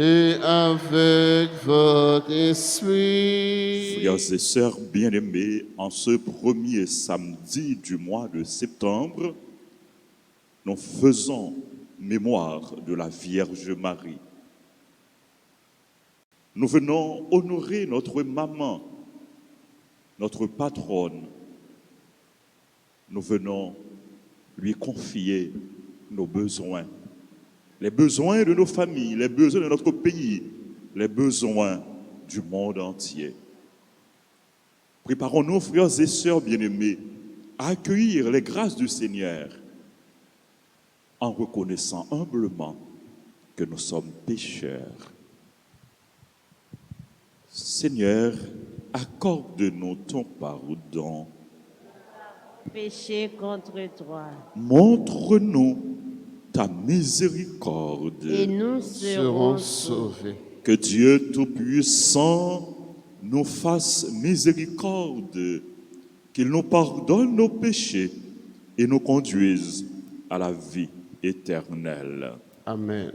et avec votre esprit. Frères et sœurs bien-aimés, en ce premier samedi du mois de septembre, nous faisons mémoire de la Vierge Marie. Nous venons honorer notre maman, notre patronne. Nous venons lui confier nos besoins, les besoins de nos familles, les besoins de notre pays, les besoins du monde entier. Préparons-nous, frères et sœurs bien-aimés, à accueillir les grâces du Seigneur en reconnaissant humblement que nous sommes pécheurs. Seigneur, accorde-nous ton pardon. Péché contre toi. Montre-nous ta miséricorde. Et nous serons sauvés. Que Dieu Tout-Puissant nous fasse miséricorde, qu'il nous pardonne nos péchés et nous conduise à la vie éternelle. Amen.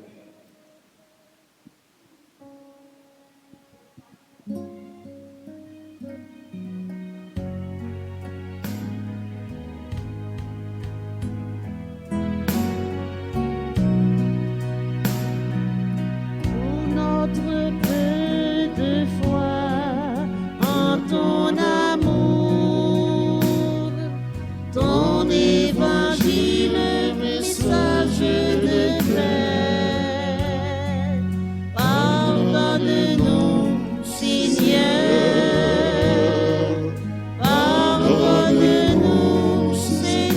pour notre peu de foi en ton amour, ton évangile, message de paix. Pardonne-nous, Seigneur. Pardonne-nous, Seigneur.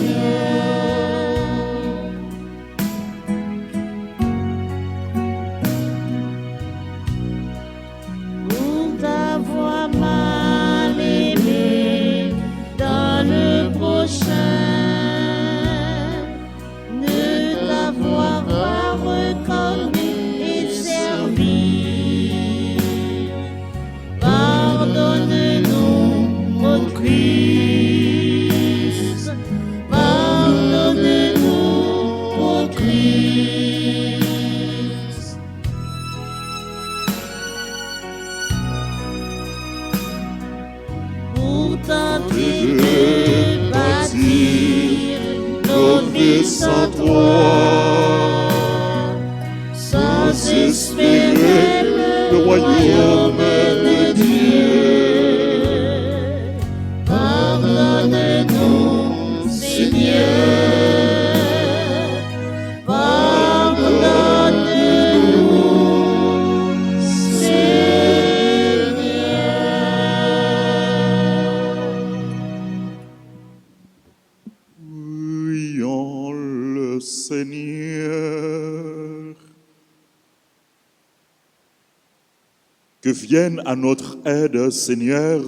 Pour t'avoir mal aimé dans le prochain, ne t'avoir pas reconnu et servi. Pardonne-nous, ô Christ. Pardonne-nous, ô Christ. Pour tenter de bâtir nos vies sans toi, sans espérer le royaume de Dieu. Pardonne-nous, Seigneur. Pardonne-nous, Prions le Seigneur. Que vienne à notre aide, Seigneur,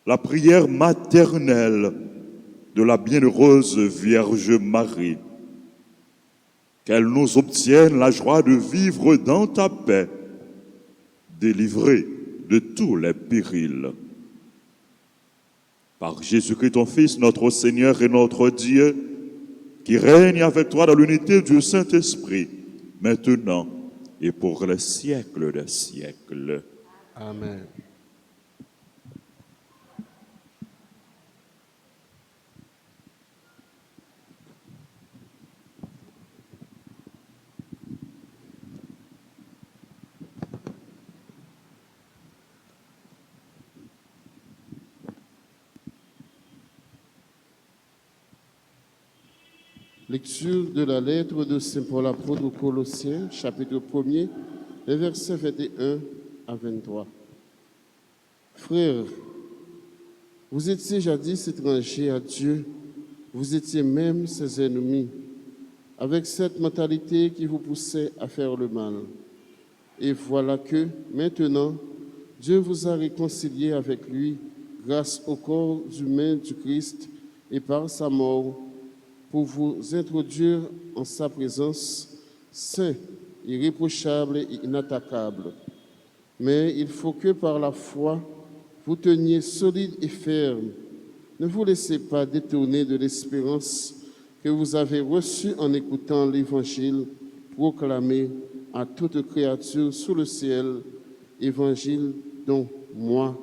la prière maternelle de la bienheureuse Vierge Marie. Qu'elle nous obtienne la joie de vivre dans ta paix, délivrés de tous les périls. Par Jésus-Christ, ton Fils, notre Seigneur et notre Dieu, qui règne avec toi dans l'unité du Saint-Esprit, maintenant et pour les siècles des siècles. Amen. Lecture de la lettre de Saint Paul apôtre aux Colossiens, chapitre 1er, les versets 21 à 23. Frères, vous étiez jadis étrangers à Dieu, vous étiez même ses ennemis, avec cette mentalité qui vous poussait à faire le mal. Et voilà que, maintenant, Dieu vous a réconciliés avec lui grâce au corps humain du Christ et par sa mort, pour vous introduire en sa présence, saint, irréprochable et inattaquable. Mais il faut que par la foi, vous teniez solide et ferme. Ne vous laissez pas détourner de l'espérance que vous avez reçue en écoutant l'Évangile proclamé à toute créature sous le ciel, évangile dont moi,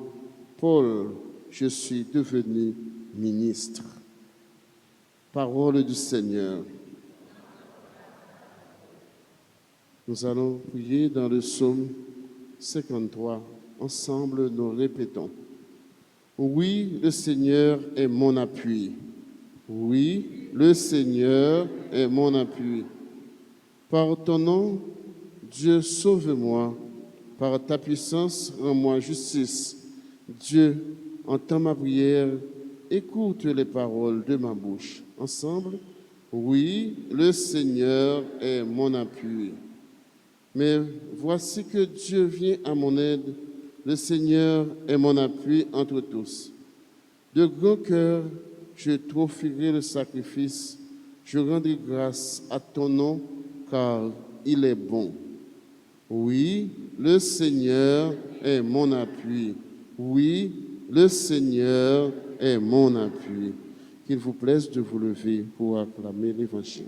Paul, je suis devenu ministre. Parole du Seigneur. Nous allons prier dans le psaume 53. Ensemble, nous répétons. Oui, le Seigneur est mon appui. Oui, le Seigneur est mon appui. Par ton nom, Dieu, sauve-moi. Par ta puissance, rends-moi justice. Dieu, entends ma prière. Écoute les paroles de ma bouche. Ensemble, oui, le Seigneur est mon appui. Mais voici que Dieu vient à mon aide. Le Seigneur est mon appui entre tous. De grand cœur, je t'offrirai le sacrifice. Je rendrai grâce à ton nom, car il est bon. Oui, le Seigneur est mon appui. Oui, le Seigneur est mon appui. Qu'il vous plaise de vous lever pour acclamer l'Évangile.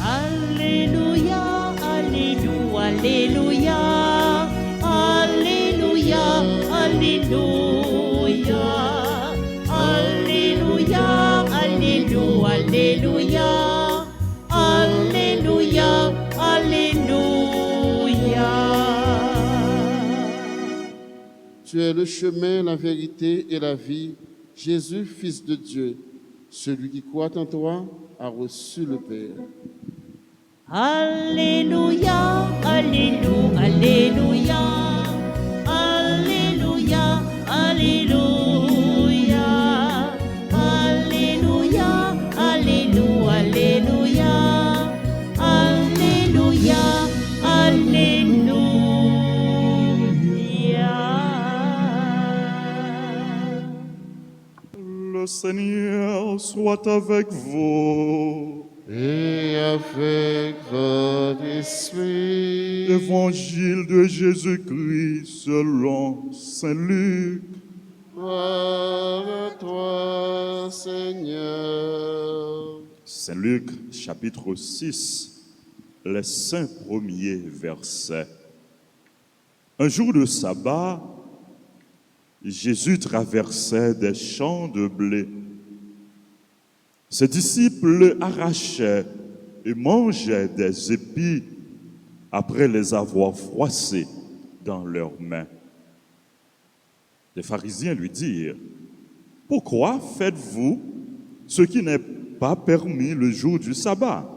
Alléluia, Alléluia, Alléluia, Alléluia, Alléluia, Alléluia, Alléluia, Alléluia, Alléluia. Tu es le chemin, la vérité et la vie, Jésus, Fils de Dieu. Celui qui croit en toi a reçu le Père. Alléluia, Alléluia, Alléluia, Alléluia, Alléluia, Alléluia, Alléluia, Alléluia, Alléluia. Le Seigneur soit avec vous. Et avec votre esprit. Évangile de Jésus-Christ selon Saint Luc. Gloire à toi, Seigneur. Saint Luc, chapitre 6, les 5 premiers versets. Un jour de sabbat, Jésus traversait des champs de blé. Ses disciples arrachaient et mangeaient des épis après les avoir froissés dans leurs mains. Les pharisiens lui dirent, « Pourquoi faites-vous ce qui n'est pas permis le jour du sabbat ?»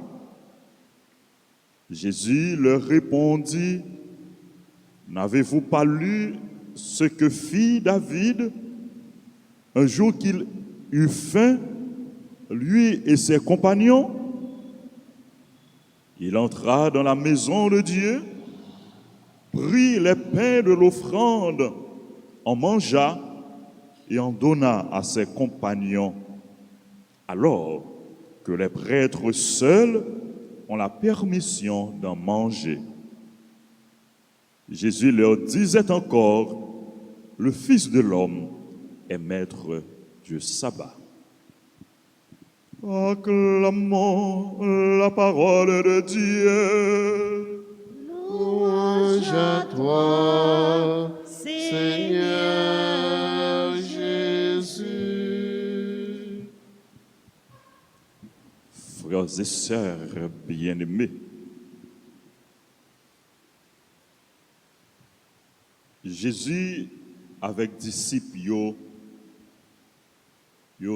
Jésus leur répondit, « N'avez-vous pas lu ce que fit David un jour qu'il eut faim, lui et ses compagnons? Il entra dans la maison de Dieu, prit les pains de l'offrande, en mangea et en donna à ses compagnons, alors que les prêtres seuls ont la permission d'en manger. Jésus leur disait encore, le Fils de l'homme est maître du sabbat. Acclamons la parole de Dieu. Louange à toi, Seigneur Jésus. Frères et sœurs bien-aimés, Jésus avec disciples, yo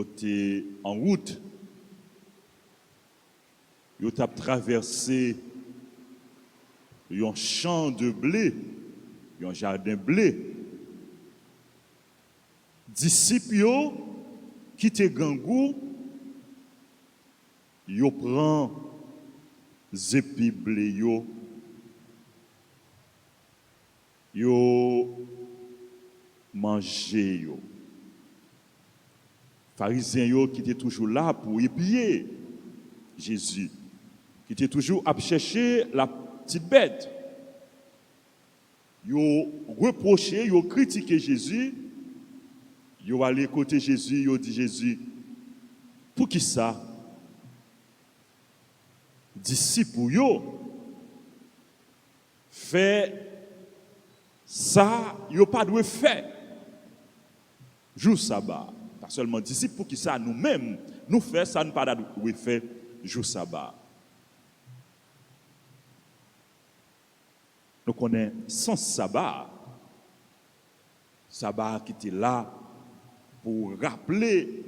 étaient en route. Ils ont traversé un champ de blé, un jardin de blé. Disciples qui étaient gangou, ils prennent des épis blé, ils mangent. Pharisiens qui étaient toujours là pour épier Jésus, qui était toujours à chercher la petite bête. ils ont reproché, ils ont critiqué Jésus, ils ont allé côté Jésus, ils ont dit Jésus, pour qui ça? Disciples, yo, fait ça, ils n'ont pas dû faire. Jour sabbat. Pas seulement disciples, pour qui ça, nous-mêmes, nous faisons ça, nous pas dû faire jour sabbat. Nous connaissons sans sabbat. Sabbat qui était là pour rappeler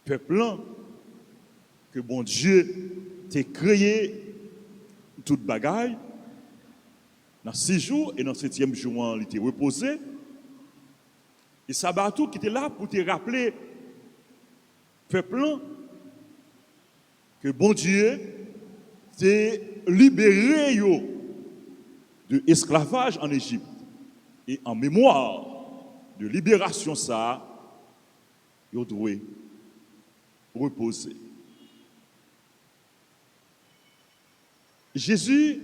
peuple que bon Dieu t'a créé toute bagaille. Dans 6 jours et dans le 7e jour, il était reposé. Et sabbat tout qui était là pour te rappeler peuple que bon Dieu t'a libéré de esclavage en Égypte. Et en mémoire de libération, ça, il doit reposer. Jésus,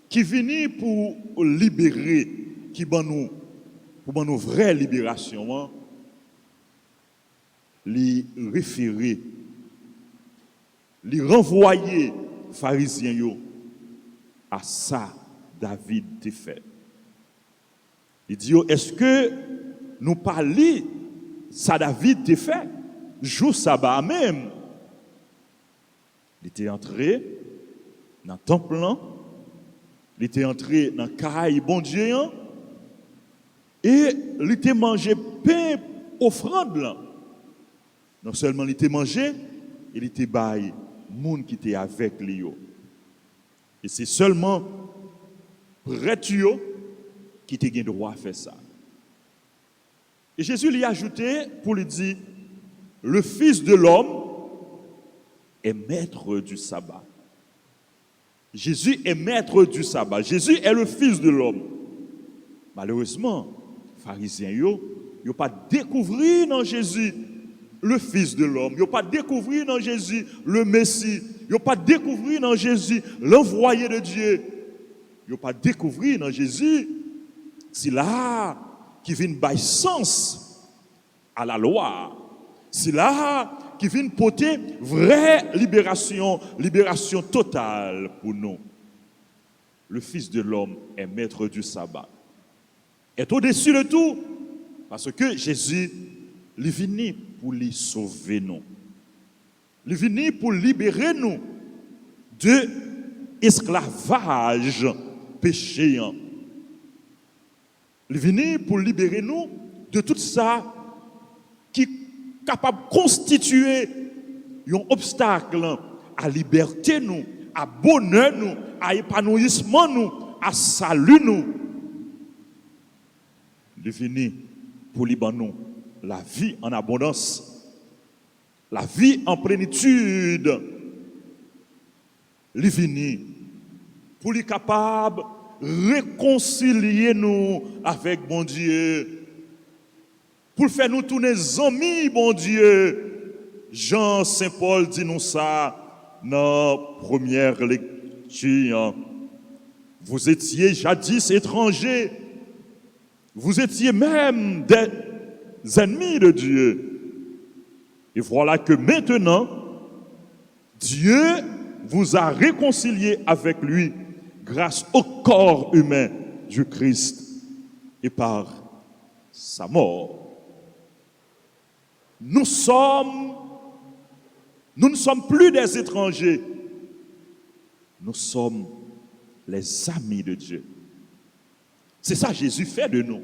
qui vient pour libérer, qui pour nous vraie libération, les référer, les renvoyer pharisiens à ça David t'a fait. Il dit, est-ce que nous parlons ça David t'a fait? Jour sabbat même. Il était entré dans le temple, il était entré dans le caille bon Dieu, et il était mangé pain offrande. Non seulement il était mangé, il était bail monde qui était avec lui. Et c'est seulement prêtre qui te gagne droit à faire ça. Et Jésus lui a ajouté pour lui dire, le Fils de l'homme est maître du sabbat. Jésus est maître du sabbat. Jésus est le Fils de l'homme. Malheureusement, les pharisiens, ils n'ont pas découvert dans Jésus le Fils de l'homme. Ils n'ont pas découvert dans Jésus le Messie. Ils n'ont pas découvert dans Jésus l'envoyé de Dieu. Ils n'ont pas découvert dans Jésus, c'est là qui vient bailler sens à la loi. C'est là qui vient porter vraie libération, libération totale pour nous. Le Fils de l'homme est maître du sabbat. Est au-dessus de tout, parce que Jésus, il est venu pour les sauver nous. Il est venu pour libérer nous de esclavage péché. Il est venu pour libérer nous de tout ça qui est capable de constituer un obstacle à la liberté, nous, à bonheur, nous, à épanouissement, nous, à salut, nous. Il est venu pour libérer nous la vie en abondance, la vie en plénitude. Il est venu pour être capable de réconcilier nous avec bon Dieu, pour faire nous tourner amis, bon Dieu. Jean Saint-Paul dit nous ça dans la première lecture. Vous étiez jadis étrangers, vous étiez même des ennemis de Dieu. Et voilà que maintenant, Dieu vous a réconcilié avec lui grâce au corps humain du Christ et par sa mort. Nous ne sommes plus des étrangers, nous sommes les amis de Dieu. C'est ça que Jésus fait de nous.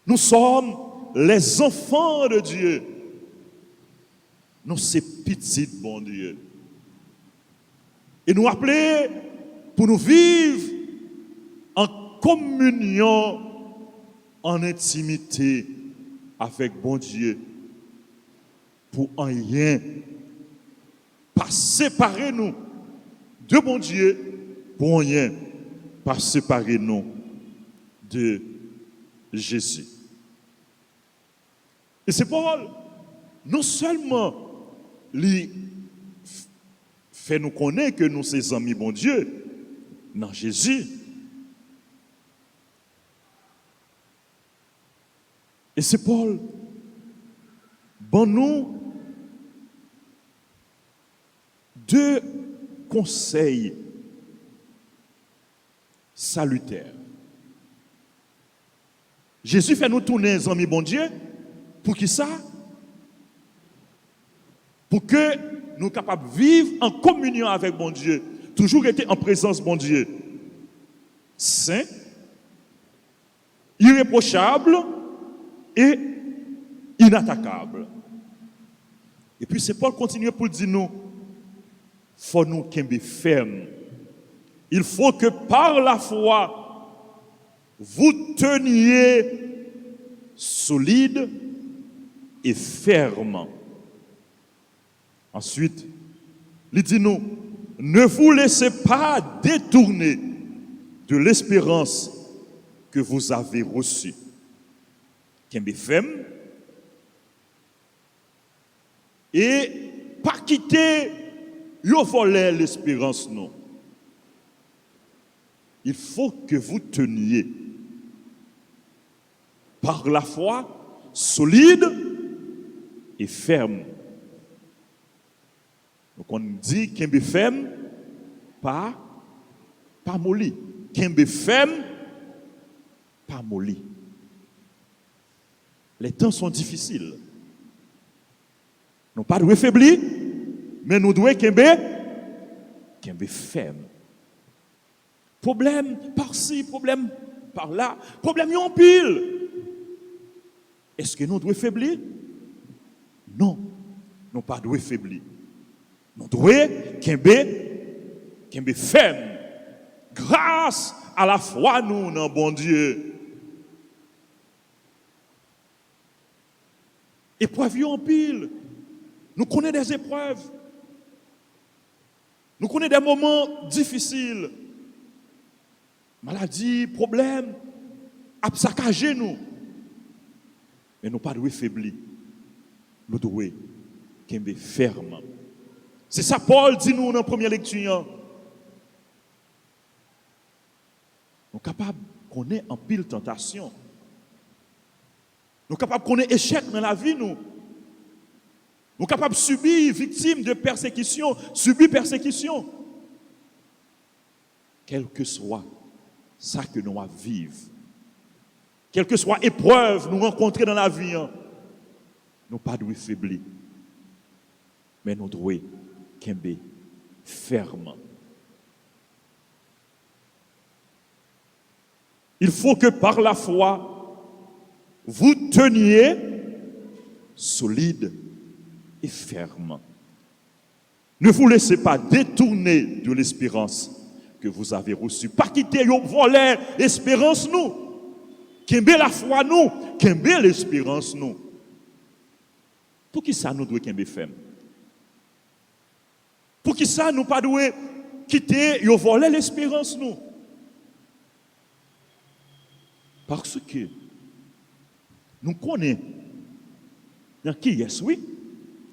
Nous sommes les enfants de Dieu. Nous sommes petits, bon Dieu. Et nous appeler pour nous vivre en communion, en intimité avec bon Dieu. Pour en rien, pas séparer nous de bon Dieu, pour rien, pas séparer nous de Jésus. Et c'est Paul, non seulement lui fait nous connaître que nous sommes amis bon Dieu, dans Jésus. Et c'est Paul, bon nous, deux conseils salutaires. Jésus fait nous tourner, les amis, bon Dieu, pour qui ça? Pour que nous soyons capables de vivre en communion avec bon Dieu, toujours être en présence bon Dieu, saint, irréprochable et inattaquable. Et puis c'est Paul continue pour dire nous, faut nous qu'être ferme. Il faut que par la foi, vous teniez solide et ferme. Ensuite, il dit nous, ne vous laissez pas détourner de l'espérance que vous avez reçue. Qu'être ferme et pas quitter yo voler l'espérance non. Il faut que vous teniez par la foi solide et ferme. Donc on dit qu'un ferme pas molli, qu'un ferme pas molli. Les temps sont difficiles. Nous pas de faiblir, mais nous devons qu'un ferme. Problème par-ci, problème par-là, problème en pile. Est-ce que nous devons faiblir? Non, nous pas de faiblir. Nous devons qu'un ferme. Grâce à la foi, nous, dans bon Dieu. Épreuves en pile. Nous connaissons des épreuves. Nous connaissons des moments difficiles. Maladie, problème, à saccager nous. Mais nous ne devons pas faiblir. Nous devons être fermes. C'est ça Paul dit nous dans la première lecture. Nous sommes capables de connaître en pile tentation. Nous sommes capables de connaître échec dans la vie. Nous sommes capables de subir, victimes de persécution, subir persécution. Quel que soit ça que nous vivons, quelle que soit épreuve nous rencontrer dans la vie, nous ne devons pas faiblir, mais nous devons être fermes. Il faut que par la foi, vous teniez solide et ferme. Ne vous laissez pas détourner de l'espérance que vous avez reçue. Pas quitter voler l'espérance nous. Qu'embe la foi nous, qu'embe l'espérance nous. Pour qui ça nous doit qu'embe ferme? Pour qui ça nous pas doit quitter voler l'espérance nous? Parce que nous connaissons dans qui est oui,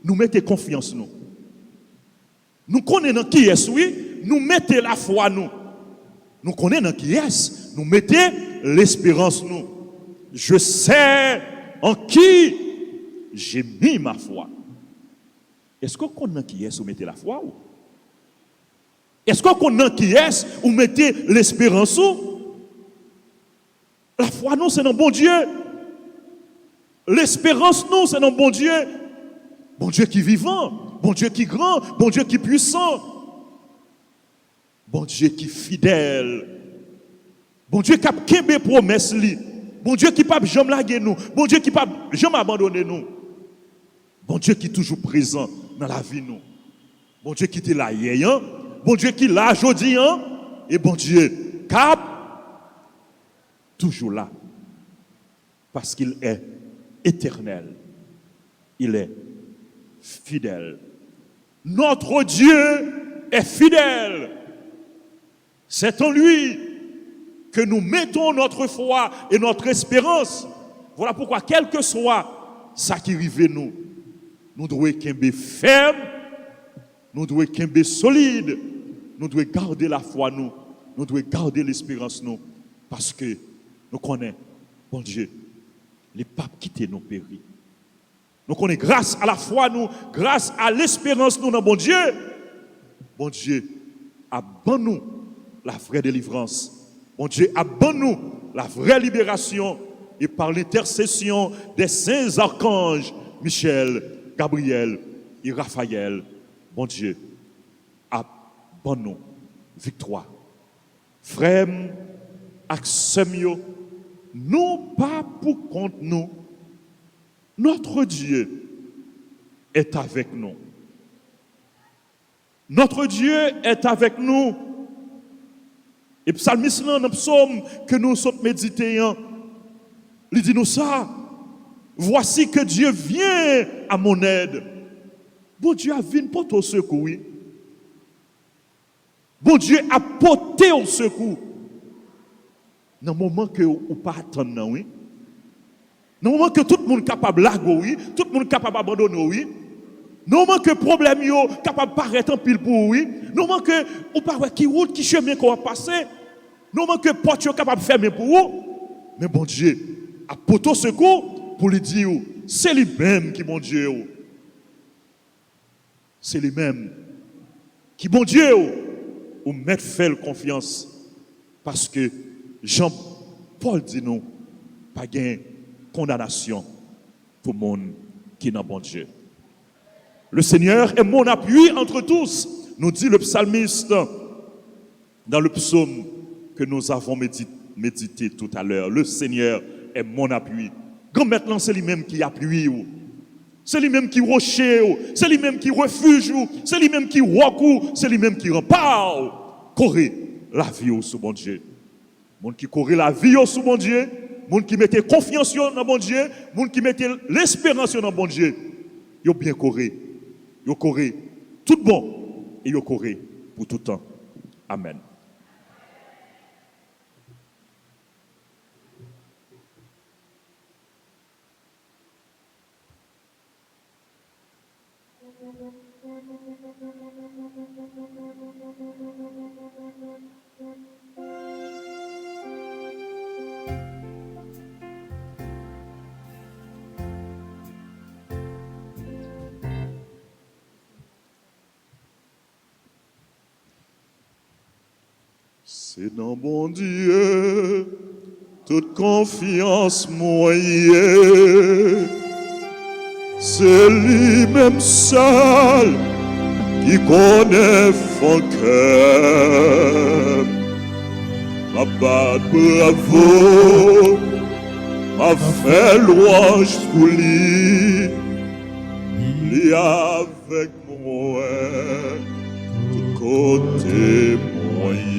nous mettons confiance nous. Nous connaissons dans qui est oui, nous mettons la foi nous. Nous connaissons dans qui est, nous mettons l'espérance nous. Je sais en qui j'ai mis ma foi. Est-ce qu'on connaît qui est, vous mettez la foi ou? Est-ce qu'on connaît qui est, vous mettez l'espérance ou? La foi, nous, c'est dans bon Dieu. L'espérance, nous, c'est dans bon Dieu. Bon Dieu qui est vivant, bon Dieu qui est grand, bon Dieu qui est puissant, bon Dieu qui est fidèle, bon Dieu qui a des promesses, bon Dieu qui ne peut jamais laguer nous, bon Dieu qui ne peut jamais abandonner nous, bon Dieu qui est toujours présent dans la vie, nous. Bon Dieu qui est là hier, bon Dieu qui est là aujourd'hui, et bon Dieu cap toujours là, parce qu'il est éternel, il est fidèle. Notre Dieu est fidèle. C'est en lui que nous mettons notre foi et notre espérance. Voilà pourquoi, quel que soit ça qui arrive nous, nous devons être fermes, nous devons être solides, nous devons garder la foi nous nous devons garder l'espérance nous, parce que nous connaissons, bon Dieu, les papes quittent nos péris. Nous connaissons grâce à la foi, nous, grâce à l'espérance nous dans bon Dieu, abonne-nous la vraie délivrance. Bon Dieu, abonne-nous la vraie libération. Et par l'intercession des saints archanges, Michel, Gabriel et Raphaël, bon Dieu, abonne-nous victoire. Frères, Axemio, nous pas pour compte nous. Notre Dieu est avec nous. Notre Dieu est avec nous. Et psalmiste dans le psaume que nous sommes médités, il dit nous ça. Voici que Dieu vient à mon aide. Bon Dieu a venu pour ton secours. Bon Dieu a porté au secours. Dans le moment que vous pas attendre, oui. Dans le moment que tout le monde est capable de laguer, oui. Tout le monde est capable d'abandonner, oui. Dans le moment que le problème est capable de paraître en pile pour oui. Dans le moment que vous ne savez pas qui route, qui chemin qu'on va passer. Dans le moment que la porte est capable de fermer pour vous. Mais bon Dieu a porté au secours pour lui dire, c'est lui-même qui, bon Dieu, c'est lui-même qui, bon Dieu, ou mettre fait confiance. Parce que Jean-Paul dit nous, pas de condamnation pour le monde qui n'a bon Dieu. Le Seigneur est mon appui entre tous, nous dit le psalmiste dans le psaume que nous avons médité tout à l'heure. Le Seigneur est mon appui. Quand maintenant c'est lui-même qui appuie, c'est lui-même qui rocher, c'est lui-même qui refuge, c'est lui-même qui recourt, c'est lui-même qui rempart. Correz la vie sous bon Dieu. Monde qui correct la vie sous bon Dieu, monde qui mettait confiance dans bon Dieu, monde qui mettait l'espérance dans bon Dieu. Yo bien correct. Yo correct tout bon et yo correct pour tout temps. Amen. C'est dans bon Dieu, toute confiance moyenne. C'est lui-même seul qui connaît son cœur. Ma bat bravo, m'a fait louange pour lui. Lui avec moi, tout côté moyen.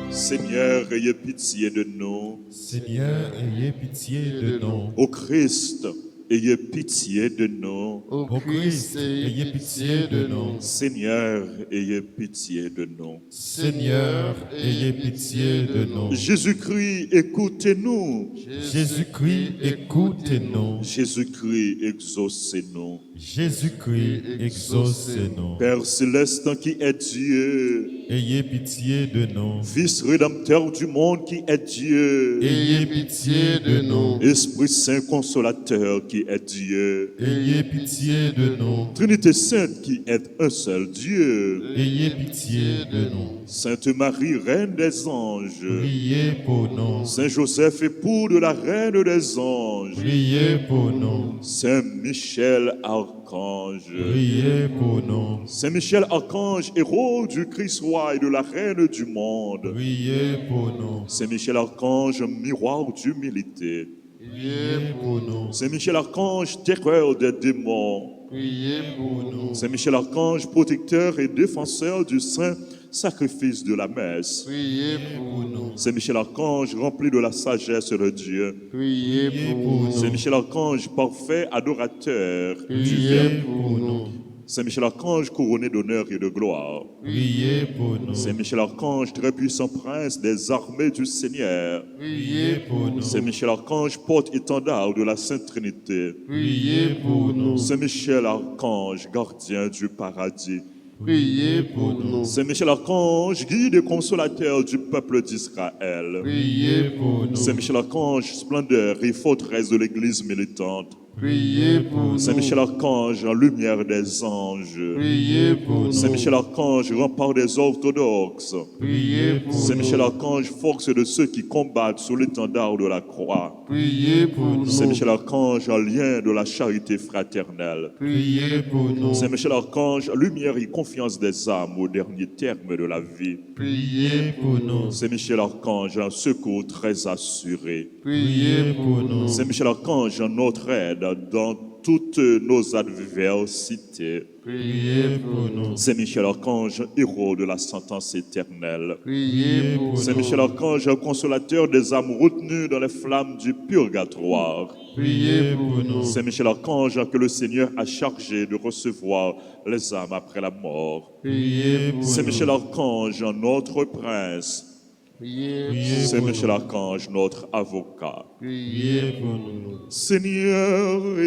Seigneur, ayez pitié de nous. Seigneur, ayez pitié de nous. Ô Christ, ayez pitié de nous. Ô Christ, ayez pitié de nous. Seigneur, ayez pitié de nous. Seigneur, ayez pitié de nous. Jésus-Christ, écoutez-nous. Jésus-Christ, écoutez-nous. Jésus-Christ, exaucez-nous. Jésus-Christ, exaucez-nous. Père céleste qui est Dieu, Ayez pitié de nous. Fils rédempteur du monde qui est Dieu, Ayez pitié de nous. Esprit Saint consolateur qui est Dieu, Ayez pitié de nous. Trinité Sainte qui est un seul Dieu, Ayez pitié de nous. Sainte Marie, Reine des anges, Priez pour nous. Saint Joseph, époux de la Reine des anges, Priez pour nous. Saint Michel, archange, Priez pour nous. Saint Michel, archange, héros du Christ roi et de la Reine du monde, Priez pour nous. Saint Michel, archange, miroir d'humilité, Priez pour nous. Saint Michel, archange, terreur des démons, priez pour nous. Saint Michel, archange, protecteur et défenseur du saint sacrifice de la messe, Priez pour nous. Saint Michel, archange, rempli de la sagesse de Dieu, Priez pour nous. Saint Michel, archange, parfait adorateur du Priez Verbe, pour nous. Saint Michel, archange, couronné d'honneur et de gloire, Priez pour nous. Saint Michel, archange, très puissant prince des armées du Seigneur, Priez pour nous. Saint Michel, archange, porte-étendard de la Sainte Trinité, Priez pour nous. Saint Michel, archange, gardien du paradis, Priez pour nous. Saint Michel Archange, guide et consolateur du peuple d'Israël. Priez pour nous. Saint Michel Archange, splendeur et forteresse de l'Église militante. Priez pour nous. Saint Michel Archange, en lumière des anges. Priez pour nous. Saint Michel Archange, rempart des orthodoxes. Priez pour Saint nous. Michel Archange, force de ceux qui combattent sous l'étendard de la croix. Priez pour nous. Saint Michel Archange, en lien de la charité fraternelle. Priez pour nous. Saint Michel Archange, lumière et confiance des âmes au dernier terme de la vie. Priez pour nous. Saint Michel Archange, un secours très assuré. Priez pour nous. Saint Michel Archange, notre aide dans toutes nos adversités. Priez pour nous. Saint Michel Archange, héros de la sentence éternelle. Priez pour Saint nous. Michel Archange, consolateur des âmes retenues dans les flammes du purgatoire. Priez pour nous. Saint Michel Archange, que le Seigneur a chargé de recevoir les âmes après la mort. Priez pour Saint nous. Michel Archange, notre prince. Priez Saint pour Michel nous. Archange, notre avocat. Priez pour nous. Seigneur,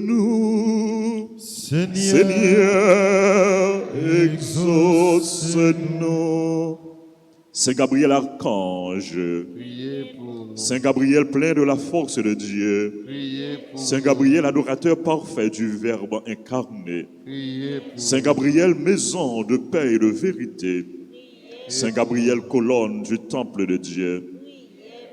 écoute-nous. Seigneur, Exauce-nous. Saint Gabriel Archange, Priez pour nous. Saint Gabriel plein de la force de Dieu, Priez pour Saint nous. Gabriel adorateur parfait du Verbe incarné, Priez pour Saint Gabriel maison de paix et de vérité, Saint Gabriel colonne du temple de Dieu,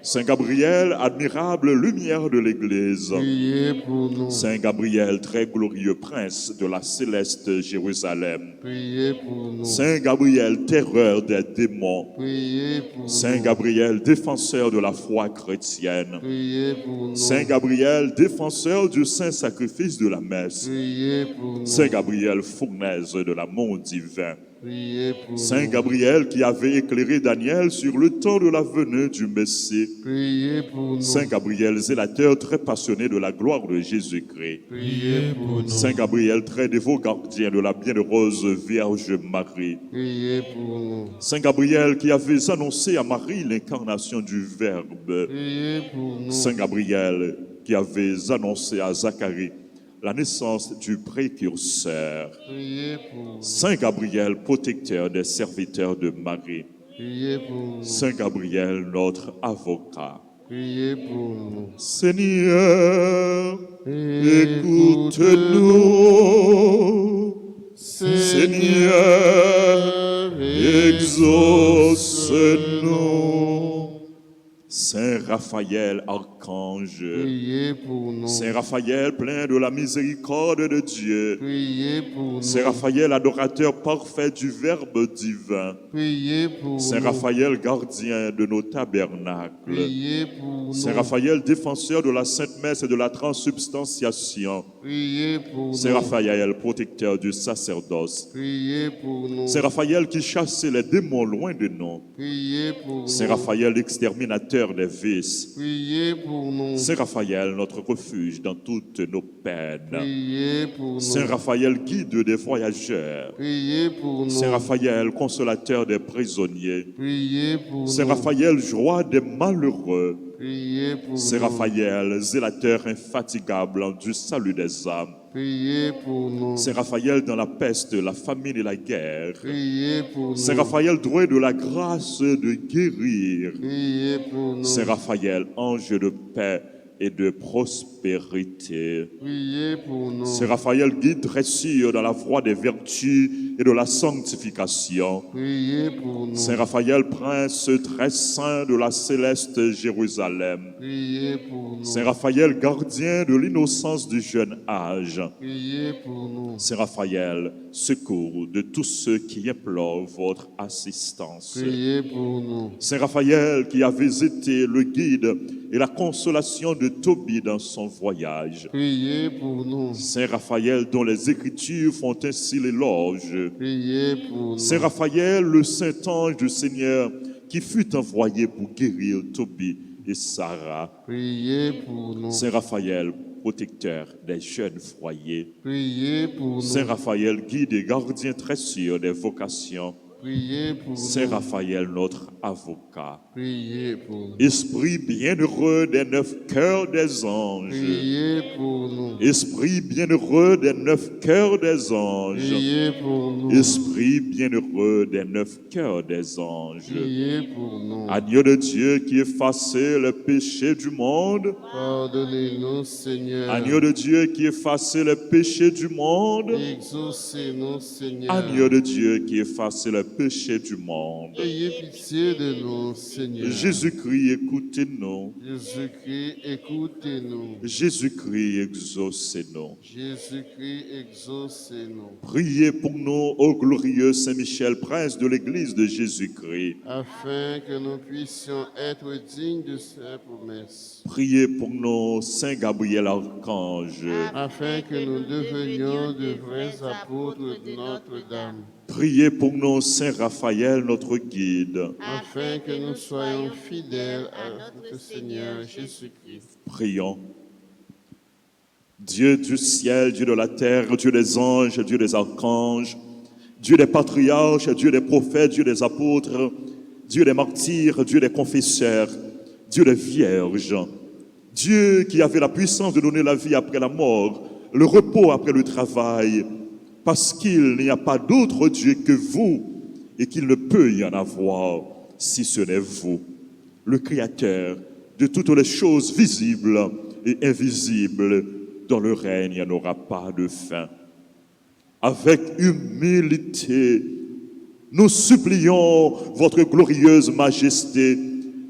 Saint Gabriel admirable lumière de l'Église, Priez pour nous. Saint Gabriel très glorieux prince de la céleste Jérusalem, Priez pour nous. Saint Gabriel terreur des démons, Priez pour Saint nous. Gabriel défenseur de la foi chrétienne, Priez pour nous. Saint Gabriel défenseur du saint sacrifice de la messe, Priez pour nous. Saint Gabriel fournaise de l'amour divin, Priez pour Saint nous. Gabriel qui avait éclairé Daniel sur le temps de la venue du Messie, Priez pour nous. Saint Gabriel zélateur très passionné de la gloire de Jésus-Christ, Priez pour nous. Saint Gabriel très dévot gardien de la bienheureuse Vierge Marie, Priez pour nous. Saint Gabriel qui avait annoncé à Marie l'incarnation du Verbe, Priez pour nous. Saint Gabriel qui avait annoncé à Zacharie la naissance du précurseur, Priez pour nous. Saint Gabriel protecteur des serviteurs de Marie, Priez pour nous. Saint Gabriel notre avocat. Priez pour nous. Seigneur, écoute-nous. Seigneur, exauce-nous. Saint Raphaël, archange. Priez pour nous. Saint Raphaël, plein de la miséricorde de Dieu. Priez pour nous. Saint Raphaël, adorateur parfait du Verbe divin. Priez pour Saint nous. Raphaël, gardien de nos tabernacles. Priez pour nous. Saint Raphaël, défenseur de la Sainte Messe et de la transubstantiation. Priez pour Saint nous. Raphaël, protecteur du sacerdoce. Priez pour nous. Saint Raphaël qui chassait les démons loin de nous. Priez pour Saint nous. Raphaël, exterminateur des vices. Priez pour nous. Saint Raphaël, notre refuge dans toutes nos peines. Priez pour nous. Saint Raphaël, guide des voyageurs. Priez pour nous. Saint Raphaël, consolateur des prisonniers. Priez pour Saint nous. Raphaël, joie des malheureux. Priez pour Saint nous. Raphaël, zélateur infatigable du salut des âmes. Priez pour nous. Saint Raphaël, dans la peste, la famine et la guerre. Priez pour nous. Saint Raphaël, doué de la grâce de guérir. Priez pour nous. Saint Raphaël, ange de paix et de prospérité. Priez pour nous. Saint Raphaël, guide dressure dans la voie des vertus et de la sanctification. Priez pour nous. Saint Raphaël, prince très saint de la céleste Jérusalem. Priez pour nous. Saint Raphaël, gardien de l'innocence du jeune âge. Priez pour nous. Saint Raphaël, secours de tous ceux qui implorent votre assistance. Priez pour nous. Saint Raphaël, qui avait été le guide et la consolation de Tobie dans son voyage. Priez pour nous. Saint Raphaël, dont les Écritures font ainsi l'éloge. Priez pour nous. Saint Raphaël, le saint ange du Seigneur, qui fut envoyé pour guérir Tobie et Sarah. Priez pour nous. Saint Raphaël, protecteur des jeunes foyers. Priez pour nous. Saint Raphaël, guide et gardien très sûr des vocations. Priez pour Saint nous. Raphaël, notre avocat. Priez pour nous. Esprit bienheureux des 9 cœurs des anges. Priez pour nous. Esprit bienheureux des 9 cœurs des anges. Priez pour nous. Esprit bienheureux des 9 cœurs des anges. Priez pour nous. Agneau de Dieu qui effacez le péché du monde. Pardonnez-nous, Seigneur. Agneau de Dieu qui effacez le péché du monde. Exaucez-nous, Seigneur. Agneau de Dieu qui effacez le péché du monde. Ayez pitié de nous, Seigneur. Jésus-Christ, écoutez-nous. Jésus-Christ, écoutez-nous. Jésus-Christ, exaucez-nous. Jésus-Christ, exaucez-nous. Priez pour nous, ô glorieux Saint-Michel, prince de l'Église de Jésus-Christ. Afin que nous puissions être dignes de ses promesses. Priez pour nous, Saint Gabriel Archange. Afin que nous devenions de vrais apôtres de Notre-Dame. Priez pour nous, Saint Raphaël, notre guide. Afin que nous soyons fidèles à notre Seigneur Jésus-Christ. Prions. Dieu du ciel, Dieu de la terre, Dieu des anges, Dieu des archanges, Dieu des patriarches, Dieu des prophètes, Dieu des apôtres, Dieu des martyrs, Dieu des confesseurs, Dieu des vierges, Dieu qui avait la puissance de donner la vie après la mort, le repos après le travail, parce qu'il n'y a pas d'autre Dieu que vous et qu'il ne peut y en avoir si ce n'est vous, le Créateur de toutes les choses visibles et invisibles, dont le règne n'aura pas de fin. Avec humilité, nous supplions votre glorieuse majesté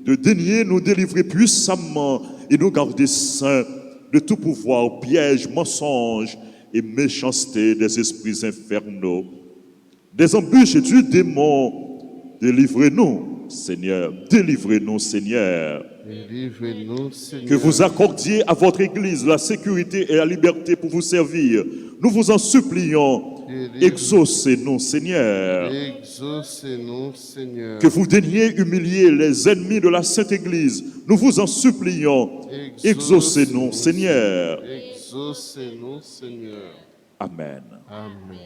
de daigner nous délivrer puissamment et nous garder saints de tout pouvoir, piège, mensonge et méchanceté des esprits infernaux, des embûches du démon. Délivrez-nous, Seigneur, délivrez-nous, Seigneur. Délivrez-nous, Seigneur. Que vous accordiez à votre Église la sécurité et la liberté pour vous servir. Nous vous en supplions. Exaucez-nous, Seigneur. Exaucez-nous, Seigneur. Que vous daigniez humilier les ennemis de la Sainte Église. Nous vous en supplions. Exaucez-nous, Seigneur. Exaucez-nous, Seigneur. Amen. Amen.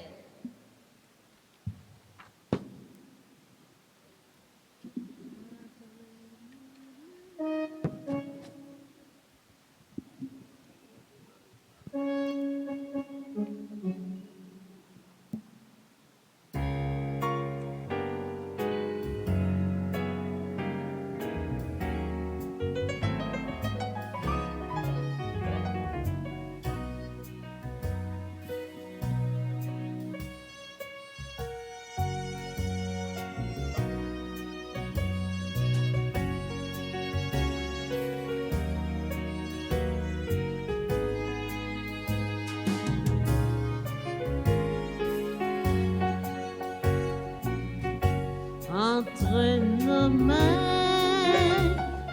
Entre nos mains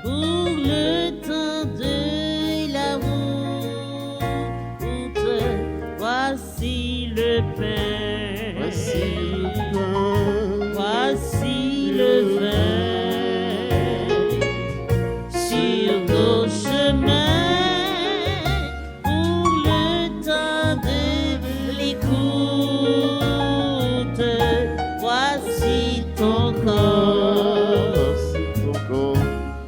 pour le temps de la route, voici le pain, voici le vin, sur nos chemins pour le temps de l'écoute, voici ton corps,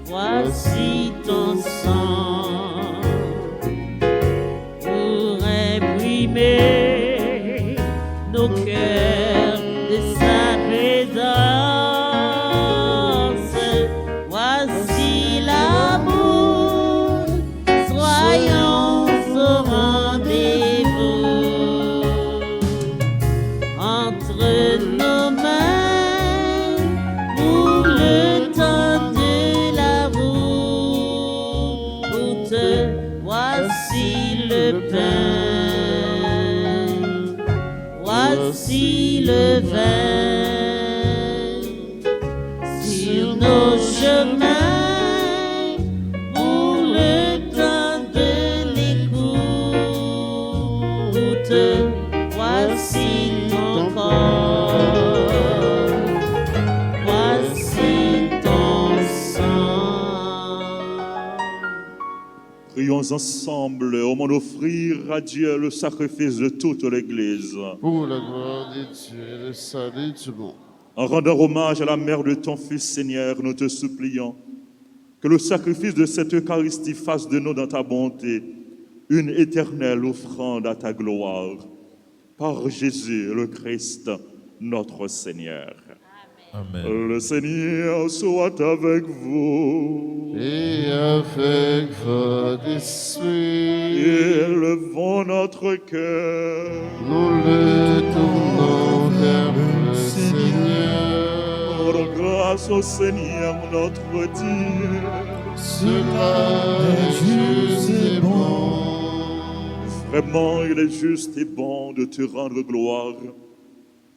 voici ton sang, pour imprimer nos cœurs de sa présence. Voici l'amour, soyons au rendez-vous. Entre nos mains pour le temps de la route, voici le pain, voici le vin, sur nos chemins pour le temps de l'écoute, voici ton corps, voici ton sang. Prions ensemble au moment d'offrir à Dieu le sacrifice de toute l'Église. Pour la gloire de Dieu et le salut du monde. En rendant hommage à la mère de ton Fils, Seigneur, nous te supplions que le sacrifice de cette Eucharistie fasse de nous, dans ta bonté, une éternelle offrande à ta gloire. Par Jésus le Christ, notre Seigneur. Amen. Le Seigneur soit avec vous. Et avec votre esprit, Élevons notre cœur. nous le tournons vers le Seigneur. Rendons grâce au Seigneur notre Dieu. Cela est juste et bon. Vraiment, il est juste et bon de te rendre gloire,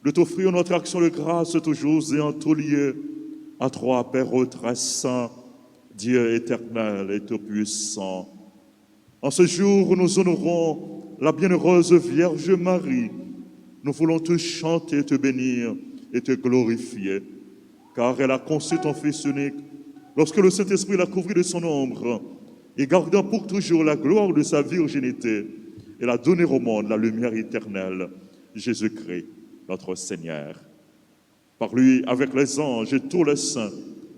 de t'offrir notre action de grâce toujours et en tout lieu, à toi, Père très saint, Dieu éternel et tout-puissant. En ce jour où nous honorons la bienheureuse Vierge Marie, nous voulons te chanter, te bénir et te glorifier, car elle a conçu ton Fils unique, lorsque le Saint-Esprit l'a couvert de son ombre, et gardant pour toujours la gloire de sa virginité, elle a donné au monde la lumière éternelle, Jésus-Christ, notre Seigneur. Par lui, avec les anges et tous les saints,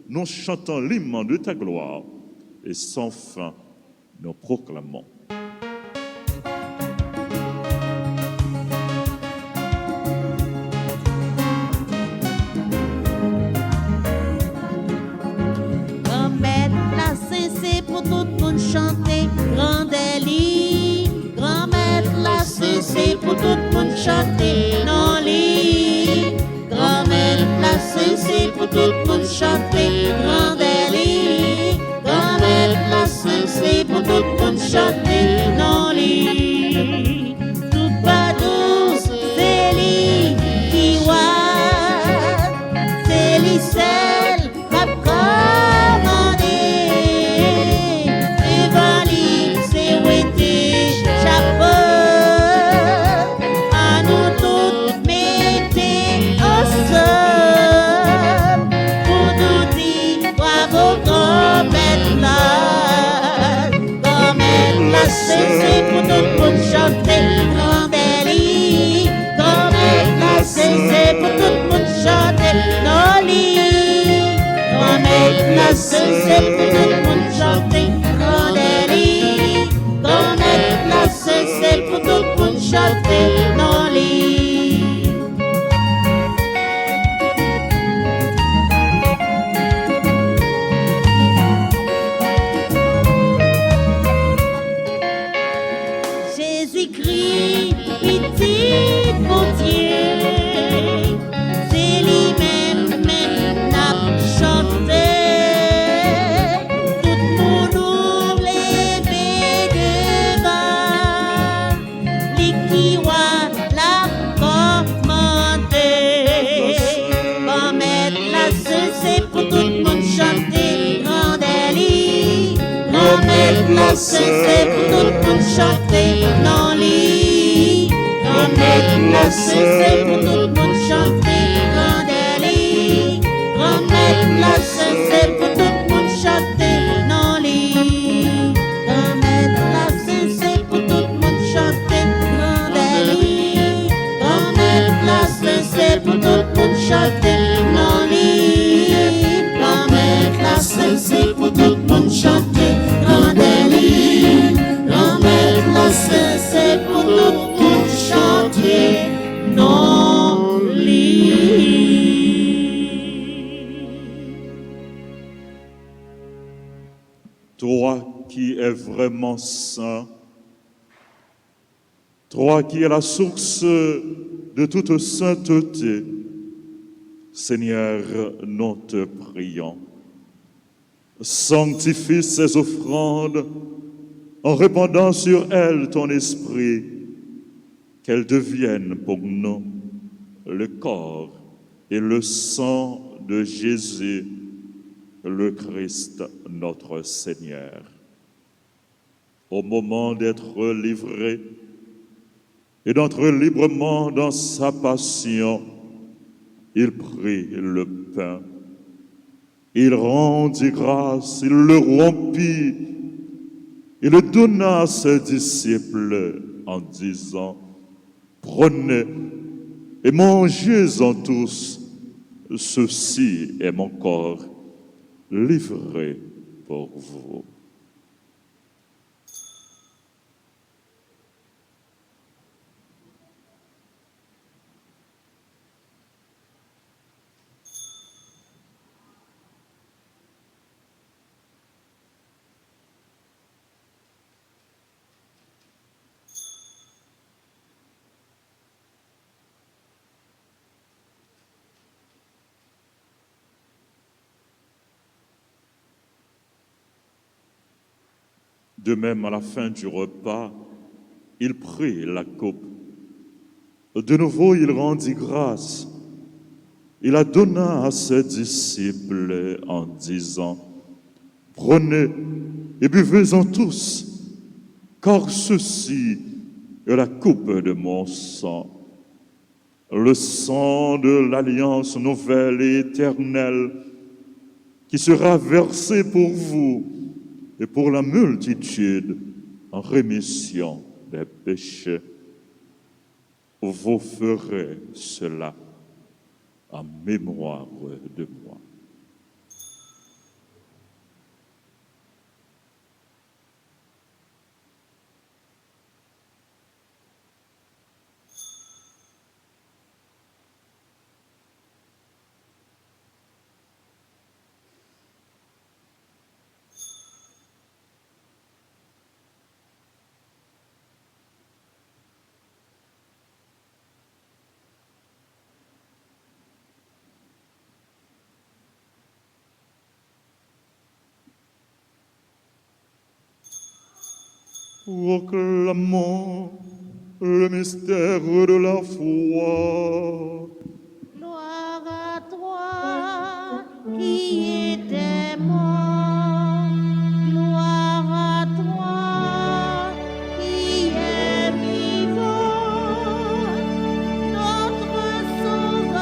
nous chantons l'hymne de ta gloire, et sans fin, nous proclamons. Grand-mère, la c'est pour tout le monde chanter. Grand-Élie, grand-mère, la c'est pour tout le monde chanter. Non-lit, grand-mère, la c'est pour tout le monde chanter. Grand-Élie, grand-mère, la c'est pour tout le monde chanter. Non-lit, tout pas douce, c'est lui qui voit, c'est lui seul m'a commandé. Devant lui, c'est ouété chapeau. À nous toutes mettez au sol pour nous dire bravo grand-mère là. Grand-mère là, c'est pour tout le monde chanter. Grand-Élie, grand-mère là, c'est pour tout le monde chanter. Non-lit, grand-mère là, c'est pour tout le monde chanter. Grand-Élie, grand-mère là, c'est pour tout le monde chanter. Non-lit. Jésus-Christ, petit mon Dieu, c'est lui-même n'a chanté. Tout le monde ouvre les devant, les qui voient la commenter. Bon, mettre la c'est pour tout le monde chanter. Grand-Élie, grand-mère, la c'est pour tout le monde chanter. Non-lit, grand-mère, la c'est pour tout le monde chanter. Grand-Élie, grand-mère, la c'est pour tout le monde chanter. Non-lit, grand-mère, la c'est pour tout le monde chanter. Grand-Élie, grand-mère, la c'est pour tout le monde chanter. Non-lit, grand-mère, la c'est pour tout le monde chanter. Grand-Élie, grand-mère, la c'est pour tout le monde chanter. Toi qui es vraiment saint, toi qui es la source de toute sainteté, Seigneur, nous te prions. Sanctifie ces offrandes en répandant sur elles ton esprit, qu'elles deviennent pour nous le corps et le sang de Jésus, le Christ, notre Seigneur. Au moment d'être livré et d'entrer librement dans sa passion, il prit le pain, il rendit grâce, il le rompit, il le donna à ses disciples en disant: prenez et mangez-en tous, ceci est mon corps livré pour vous. De même, à la fin du repas, il prit la coupe. De nouveau, il rendit grâce. Il la donna à ses disciples en disant, « Prenez et buvez-en tous, car ceci est la coupe de mon sang, le sang de l'alliance nouvelle et éternelle qui sera versé pour vous et pour la multitude en rémission des péchés. Vous ferez cela en mémoire de moi. » Proclamons le mystère de la foi. Gloire à toi qui étais mort. Gloire à toi qui es vivant. Notre Sauveur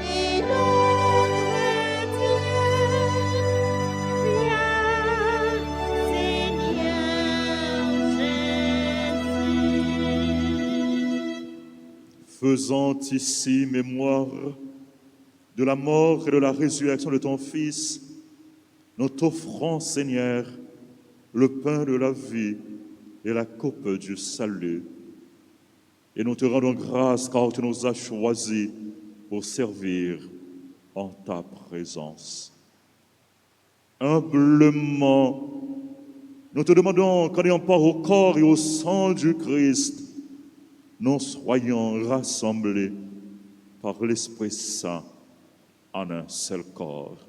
et notre Dieu. Viens, Seigneur Jésus. Faisant ici mémoire de la mort et de la résurrection de ton Fils, nous t'offrons, Seigneur, le pain de la vie et la coupe du salut. Et nous te rendons grâce car tu nous as choisis pour servir en ta présence. Humblement, nous te demandons qu'en ayant part au corps et au sang du Christ, nous soyons rassemblés par l'Esprit Saint en un seul corps.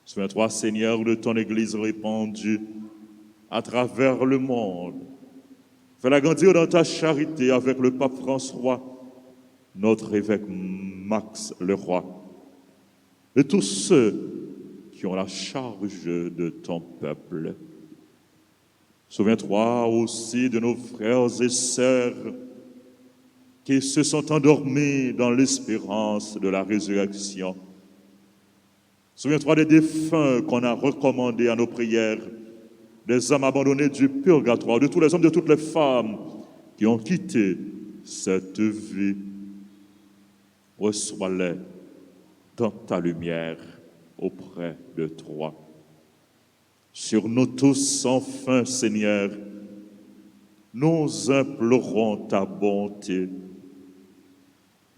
Souviens-toi, Seigneur, de ton Église répandue à travers le monde. Fais-la grandir dans ta charité avec le pape François, notre évêque Max Leroy, et tous ceux qui ont la charge de ton peuple. Souviens-toi aussi de nos frères et sœurs qui se sont endormis dans l'espérance de la résurrection. Souviens-toi des défunts qu'on a recommandés à nos prières, des âmes abandonnées du purgatoire, de tous les hommes, de toutes les femmes qui ont quitté cette vie. Reçois-les dans ta lumière auprès de toi. Sur nous tous, enfin, Seigneur, nous implorons ta bonté.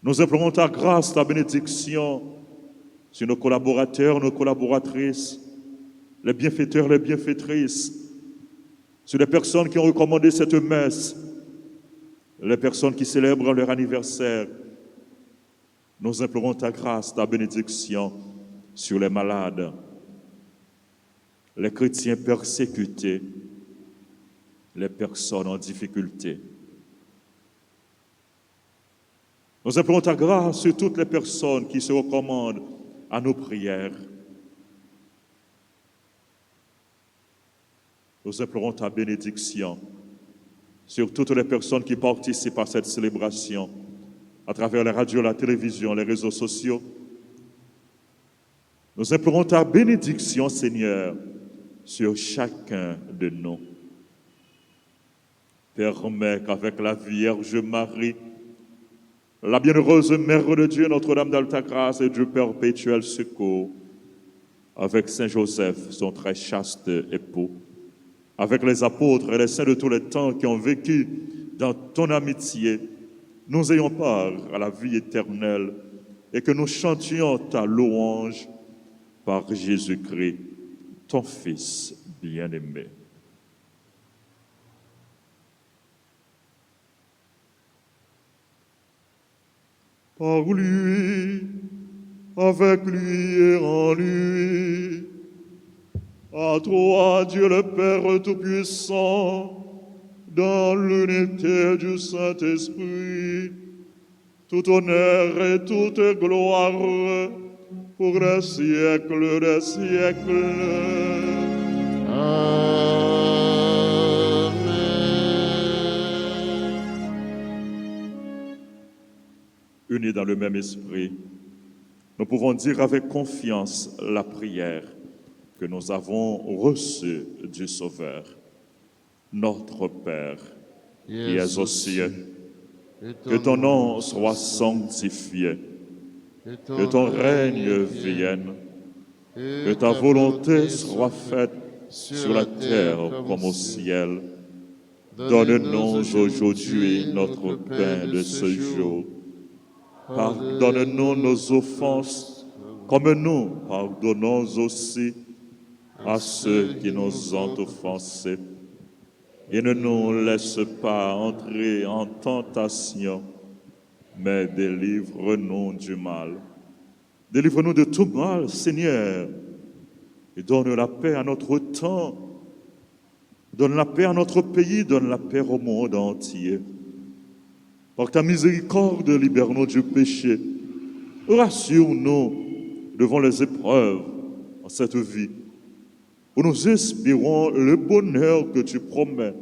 Nous implorons ta grâce, ta bénédiction sur nos collaborateurs, nos collaboratrices, les bienfaiteurs, les bienfaitrices, sur les personnes qui ont recommandé cette messe, les personnes qui célèbrent leur anniversaire. Nous implorons ta grâce, ta bénédiction sur les malades, les chrétiens persécutés, les personnes en difficulté. Nous implorons ta grâce sur toutes les personnes qui se recommandent à nos prières. Nous implorons ta bénédiction sur toutes les personnes qui participent à cette célébration à travers la radio, la télévision, les réseaux sociaux. Nous implorons ta bénédiction, Seigneur, sur chacun de nous. Permets qu'avec la Vierge Marie, la bienheureuse Mère de Dieu, Notre-Dame d'Alta Grâce et du perpétuel secours, avec Saint Joseph, son très chaste époux, avec les apôtres et les saints de tous les temps qui ont vécu dans ton amitié, nous ayons part à la vie éternelle et que nous chantions ta louange par Jésus-Christ, ton Fils bien-aimé. Par lui, avec lui et en lui, à toi, Dieu le Père Tout-Puissant, dans l'unité du Saint-Esprit, tout honneur et toute gloire pour les siècles des siècles. Amen. Unis dans le même esprit, nous pouvons dire avec confiance la prière que nous avons reçue du Sauveur. Notre Père, qui es aux cieux, que ton nom soit sanctifié, que ton règne vienne, que ta volonté soit faite sur la terre comme au ciel. Donne-nous aujourd'hui notre pain de ce jour. Pardonne-nous nos offenses, comme nous pardonnons aussi à ceux qui nous ont offensés. Et ne nous laisse pas entrer en tentation, mais délivre-nous du mal. Délivre-nous de tout mal, Seigneur, et donne la paix à notre temps. Donne la paix à notre pays, donne la paix au monde entier. Par ta miséricorde, libère-nous du péché. Rassure-nous devant les épreuves en cette vie, où nous espérons le bonheur que tu promets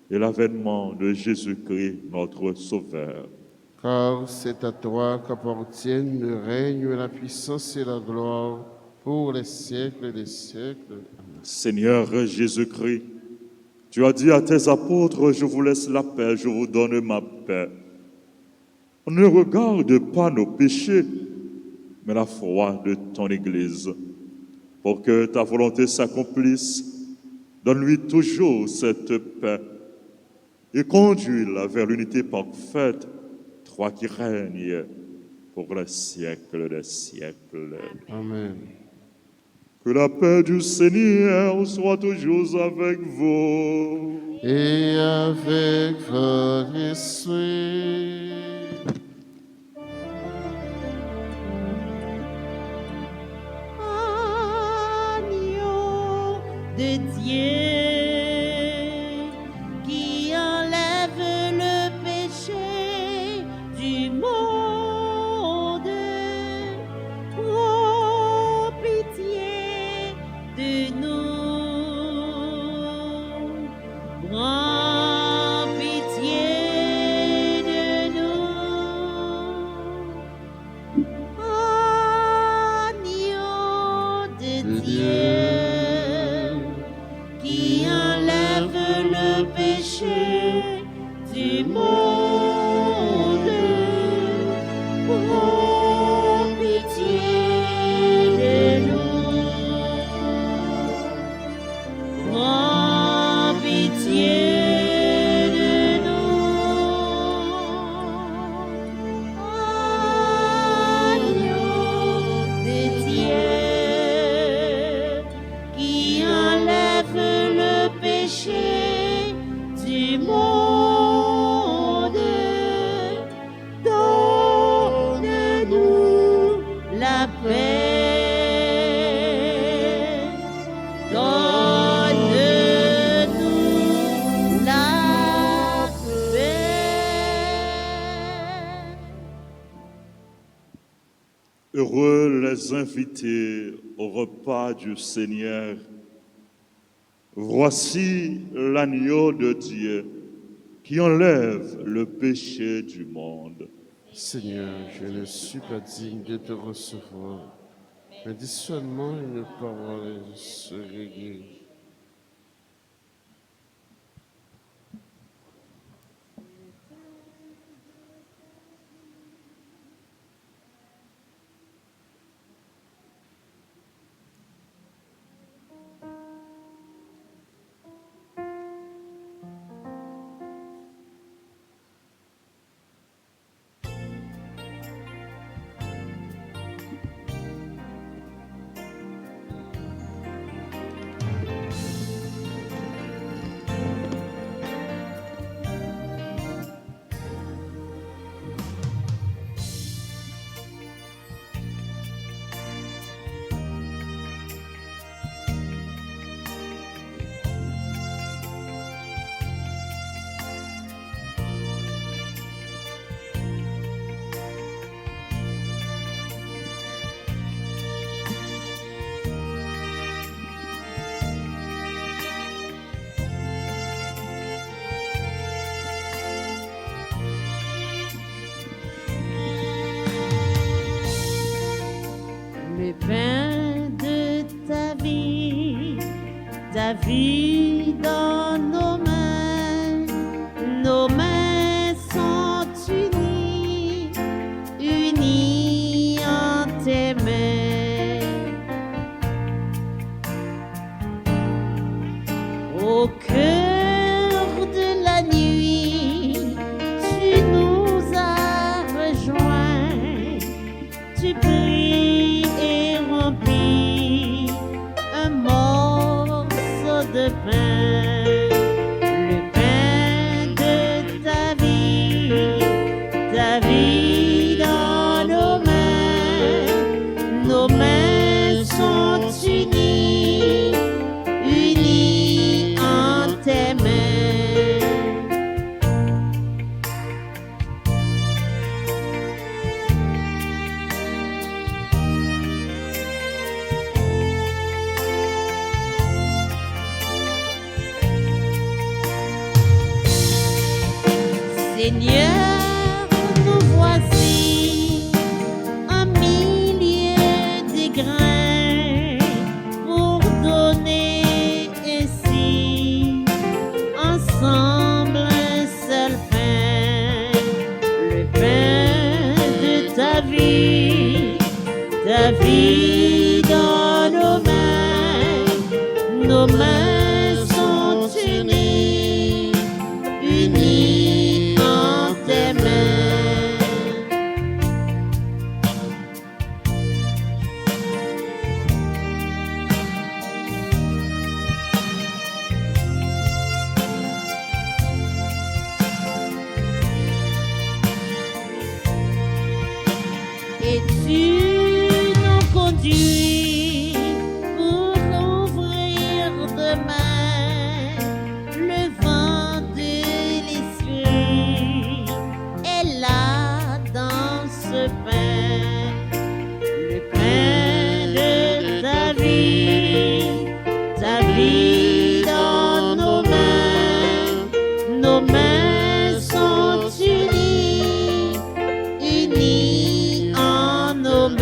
et l'avènement de Jésus-Christ, notre Sauveur. Car c'est à toi qu'appartiennent le règne, la puissance et la gloire pour les siècles des siècles. Seigneur Jésus-Christ, tu as dit à tes apôtres, je vous laisse la paix, je vous donne ma paix. Ne regarde pas nos péchés, mais la foi de ton Église. Pour que ta volonté s'accomplisse, donne-lui toujours cette paix et conduis-la vers l'unité parfaite, toi qui règnes pour les siècles des siècles. Amen. Que la paix du Seigneur soit toujours avec vous. Et avec votre esprit. Agneau de Dieu qui enlève le péché du monde, prends pitié de nous, prends pitié de nous. Agneau de Dieu qui enlève le péché du monde, prends pitié de nous, prends pitié de nous. Agneau de Dieu qui enlève le péché du monde, donne-nous la paix, donne-nous la paix. Heureux les invités au repas du Seigneur. Voici l'agneau de Dieu qui enlève le péché du monde. Seigneur, je ne suis pas digne de te recevoir, mais dis seulement une parole et je serai guéri. ta vie dans nos mains sont unies, unies en tes mains. Au cœur de la nuit, tu nous as rejoints, tu pries et remplis un morceau de pain, le pain de ta vie dans nos mains sont unies, unies en tes mains. Seigneur, nous voici un millier de grains pour donner ainsi ensemble un seul pain, le pain de ta vie dans nos mains sont unies, unies en tes mains. Et tu nous conduis pour ouvrir demain le vent de l'esprit est là dans ce pain, le pain de ta vie dans nos mains sont unies, unies en nos mains.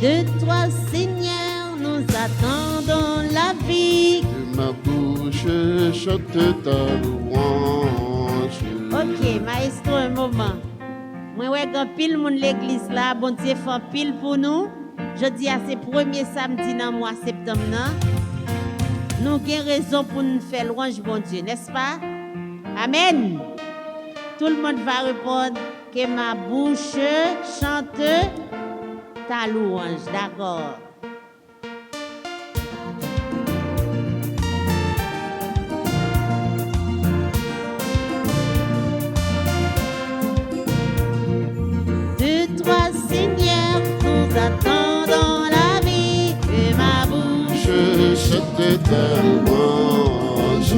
De toi, Seigneur, nous attendons la vie. Que ma bouche chante ta louange. Ok, maestro, un moment. Moi, ouais, quand pile moun l'église là, bon Dieu fait pile pour nous. Je dis à ces premiers samedis dans le mois de septembre, nous avons raison pour nous faire louange, bon Dieu, n'est-ce pas? Amen. Tout le monde va répondre que ma bouche chante ta louange. D'accord. De toi, Seigneur, nous attendons la vie. Que ma bouche Je chante ta louange.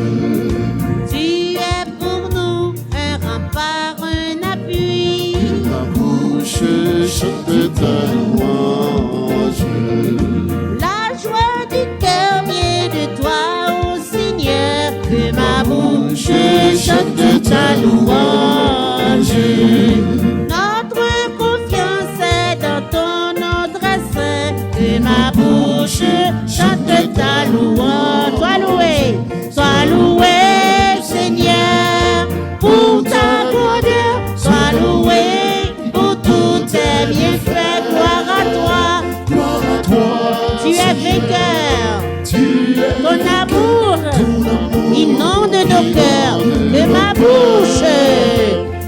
Tu es pour nous un rempart, un appui. Ma bouche chante ta louange. La joie du cœur vient de toi, ô Seigneur. Que ma bouche chante ta louange. Notre confiance est dans ton adresse. Que ma bouche chante ta louange. Sois loué, Seigneur, pour ta grandeur. Sois loué pour tous tes bienfaits. Gloire à toi. Gloire à toi, Tu es vainqueur. tu es Ton amour ton amour. inonde nos cœurs.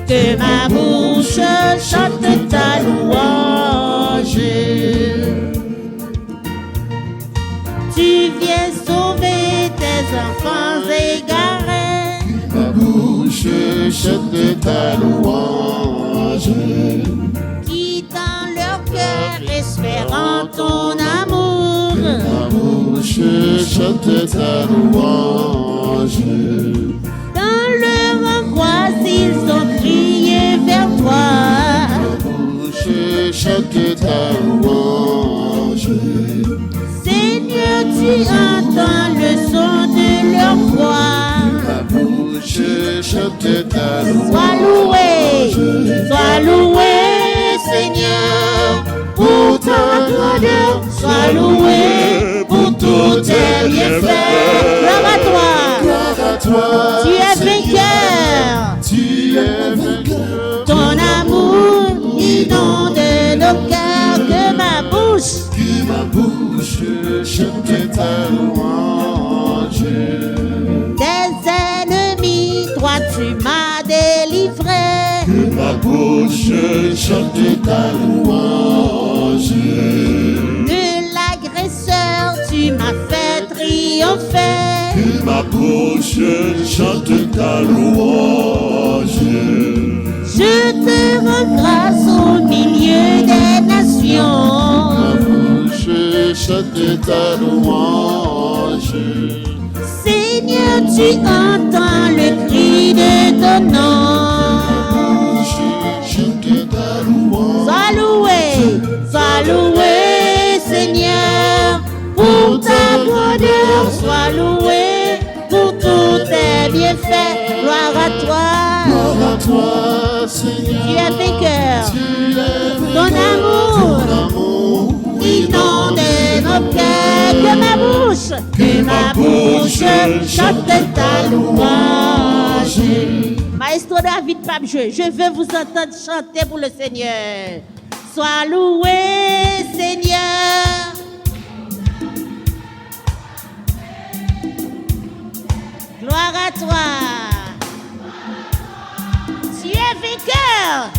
Que ma bouche chante ta louange. Tu viens sauver tes enfants égarés. Ma bouche chante ta louange. Qui dans leur cœur espèrent ton amour. Ma bouche chante ta louange. Dans leur angoisse, ils ont crié vers toi. Ma bouche chante ta louange. Seigneur, tu entends le son de leur voix. Ma bouche chante ta Sois loué, Seigneur, pour ta grandeur. Sois loué pour tous tes bienfaits. Gloire à toi. Gloire à toi, Tu es Seigneur. vainqueur. Tu es vainqueur. Ton amour inonde nos cœurs. Que ma bouche chante ta louange. Des ennemis, toi tu m'as délivré. Que ma bouche chante ta louange. De l'agresseur, tu m'as fait triompher. Que ma bouche chante ta louange. Je te rends grâce au milieu des nations. Ma bouche chante ta louange. Seigneur, tu entends le cri de ton nom. Chante ta louange. Sois loué, Seigneur, pour ta grandeur. Sois loué pour tous tes bienfaits. Gloire à toi. Gloire à toi, Seigneur. Tu es vainqueur. Tu es Ton amour amour inonde nos cœurs. Que ma bouche chante ta louange. Maestro David Pape, je veux vous entendre chanter pour le Seigneur. Sois loué, Seigneur. Gloire à toi. Tu es vainqueur.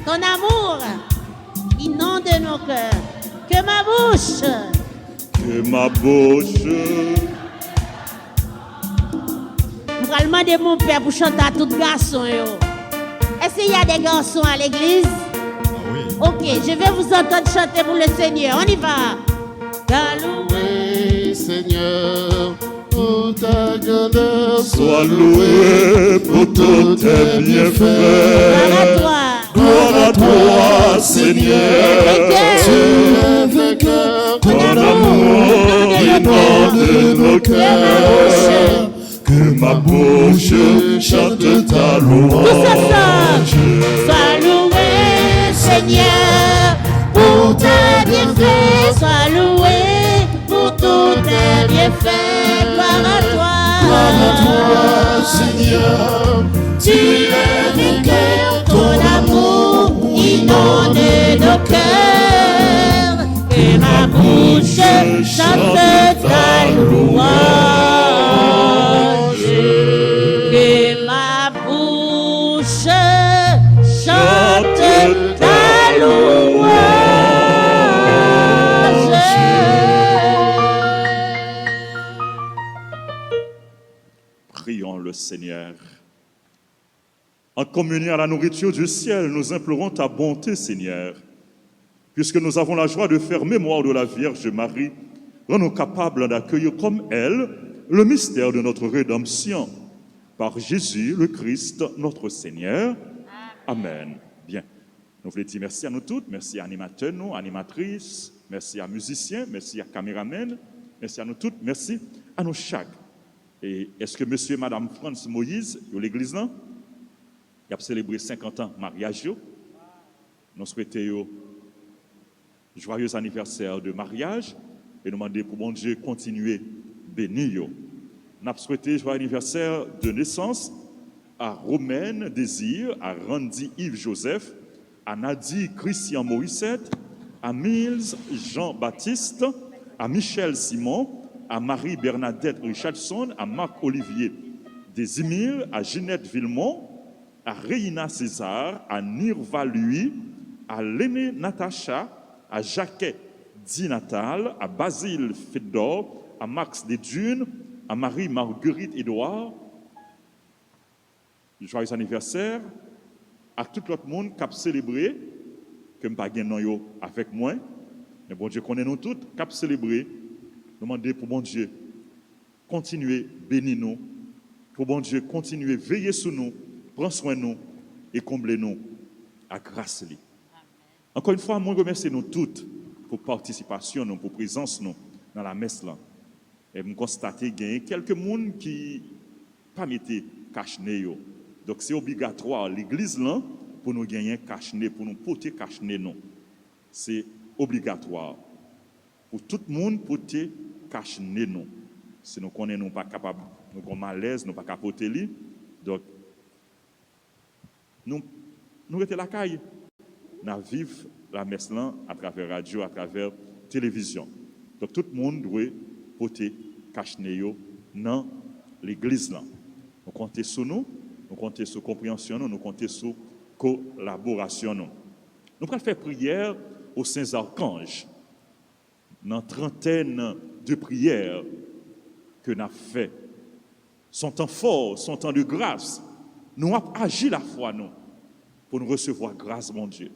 Ton amour inonde nos cœurs. Que ma bouche. Que ma bouche. Je vais demander mon père pour chanter à tout garçon. Est-ce qu'il y a des garçons à l'église? Oui. Ok, je vais vous entendre chanter pour le Seigneur. On y va. Oui, Seigneur, pour ta grandeur. Sois loué pour tous tes bienfaits. Gloire à toi. Gloire à toi, Seigneur. Tu es vainqueur. Ton amour inonde nos cœurs. Que ma bouche chante ta louange. Tous ensemble. Sois loué, Seigneur, pour tes bienfaits. Sois loué pour tous tes bienfaits. Gloire à toi. Gloire à toi, Seigneur. Tu es vainqueur, ton amour inonde nos cœurs. Et ma bouche chante ta louange. Prions le Seigneur. En communion à la nourriture du ciel, nous implorons ta bonté, Seigneur. Puisque nous avons la joie de faire mémoire de la Vierge Marie, rends-nous capables d'accueillir comme elle le mystère de notre rédemption. Par Jésus le Christ, notre Seigneur. Amen. Bien. Nous voulons dire merci à nous toutes, merci à animateurs, nous, animatrices, merci à musiciens, merci à caméramen, merci à nous toutes, merci à nous chaque. Et est-ce que monsieur et madame France Moïse, de l'église là, ils ont célébré 50 ans mariage, nous souhaitons joyeux anniversaire de mariage et nous demandons pour bon Dieu continuer bénir. Nous avons souhaité joyeux anniversaire de naissance à Romaine Désir, à Randy Yves Joseph, à Nadie Christian Morissette, à Mills Jean-Baptiste, à Michel Simon, à Marie Bernadette Richardson, à Marc Olivier Desimil, à Ginette Villemont, à Reina César, à Nirva Louis, à Léné Natacha, à Jacquet Di Natal, à Basile Fedor, à Max Desdunes, à Marie Marguerite Édouard. Joyeux anniversaire à tout l'autre monde qui a célébré, que je n'ai pas gagné avec moi, mais bon Dieu connaît nous tous, qui a célébré. Nous demandons pour bon Dieu continuer bénir nous, pour bon Dieu continuer veiller sur nous, prendre soin de nous et combler nous à grâce. Encore une fois, moi je remercie nous toutes pour participation, nous, pour présence nous dans la messe là. Et je constate qu'il y a quelques personnes qui n'ont pas mis cache-nez. Donc c'est obligatoire l'église là pour nous gagner cache-nez, pour nous porter cache-nez non. C'est obligatoire pour tout le monde porter cache-nez non. Si nous connaissons pas capable, nous sommes malaise, nous pas capable porter lui. Donc nous étions la caille. Nous vivons la messe là à travers radio, à travers télévision. Donc tout le monde doit porter cache-nez dans l'église là. Nous comptons sur nous. Nous comptons sur compréhension, nous comptons sur collaboration. Nous allons faire prière aux saints archanges. Dans trentaine de prières que nous avons fait, son temps fort, son temps de grâce, nous avons agi la foi nous, pour nous recevoir grâce, mon Dieu.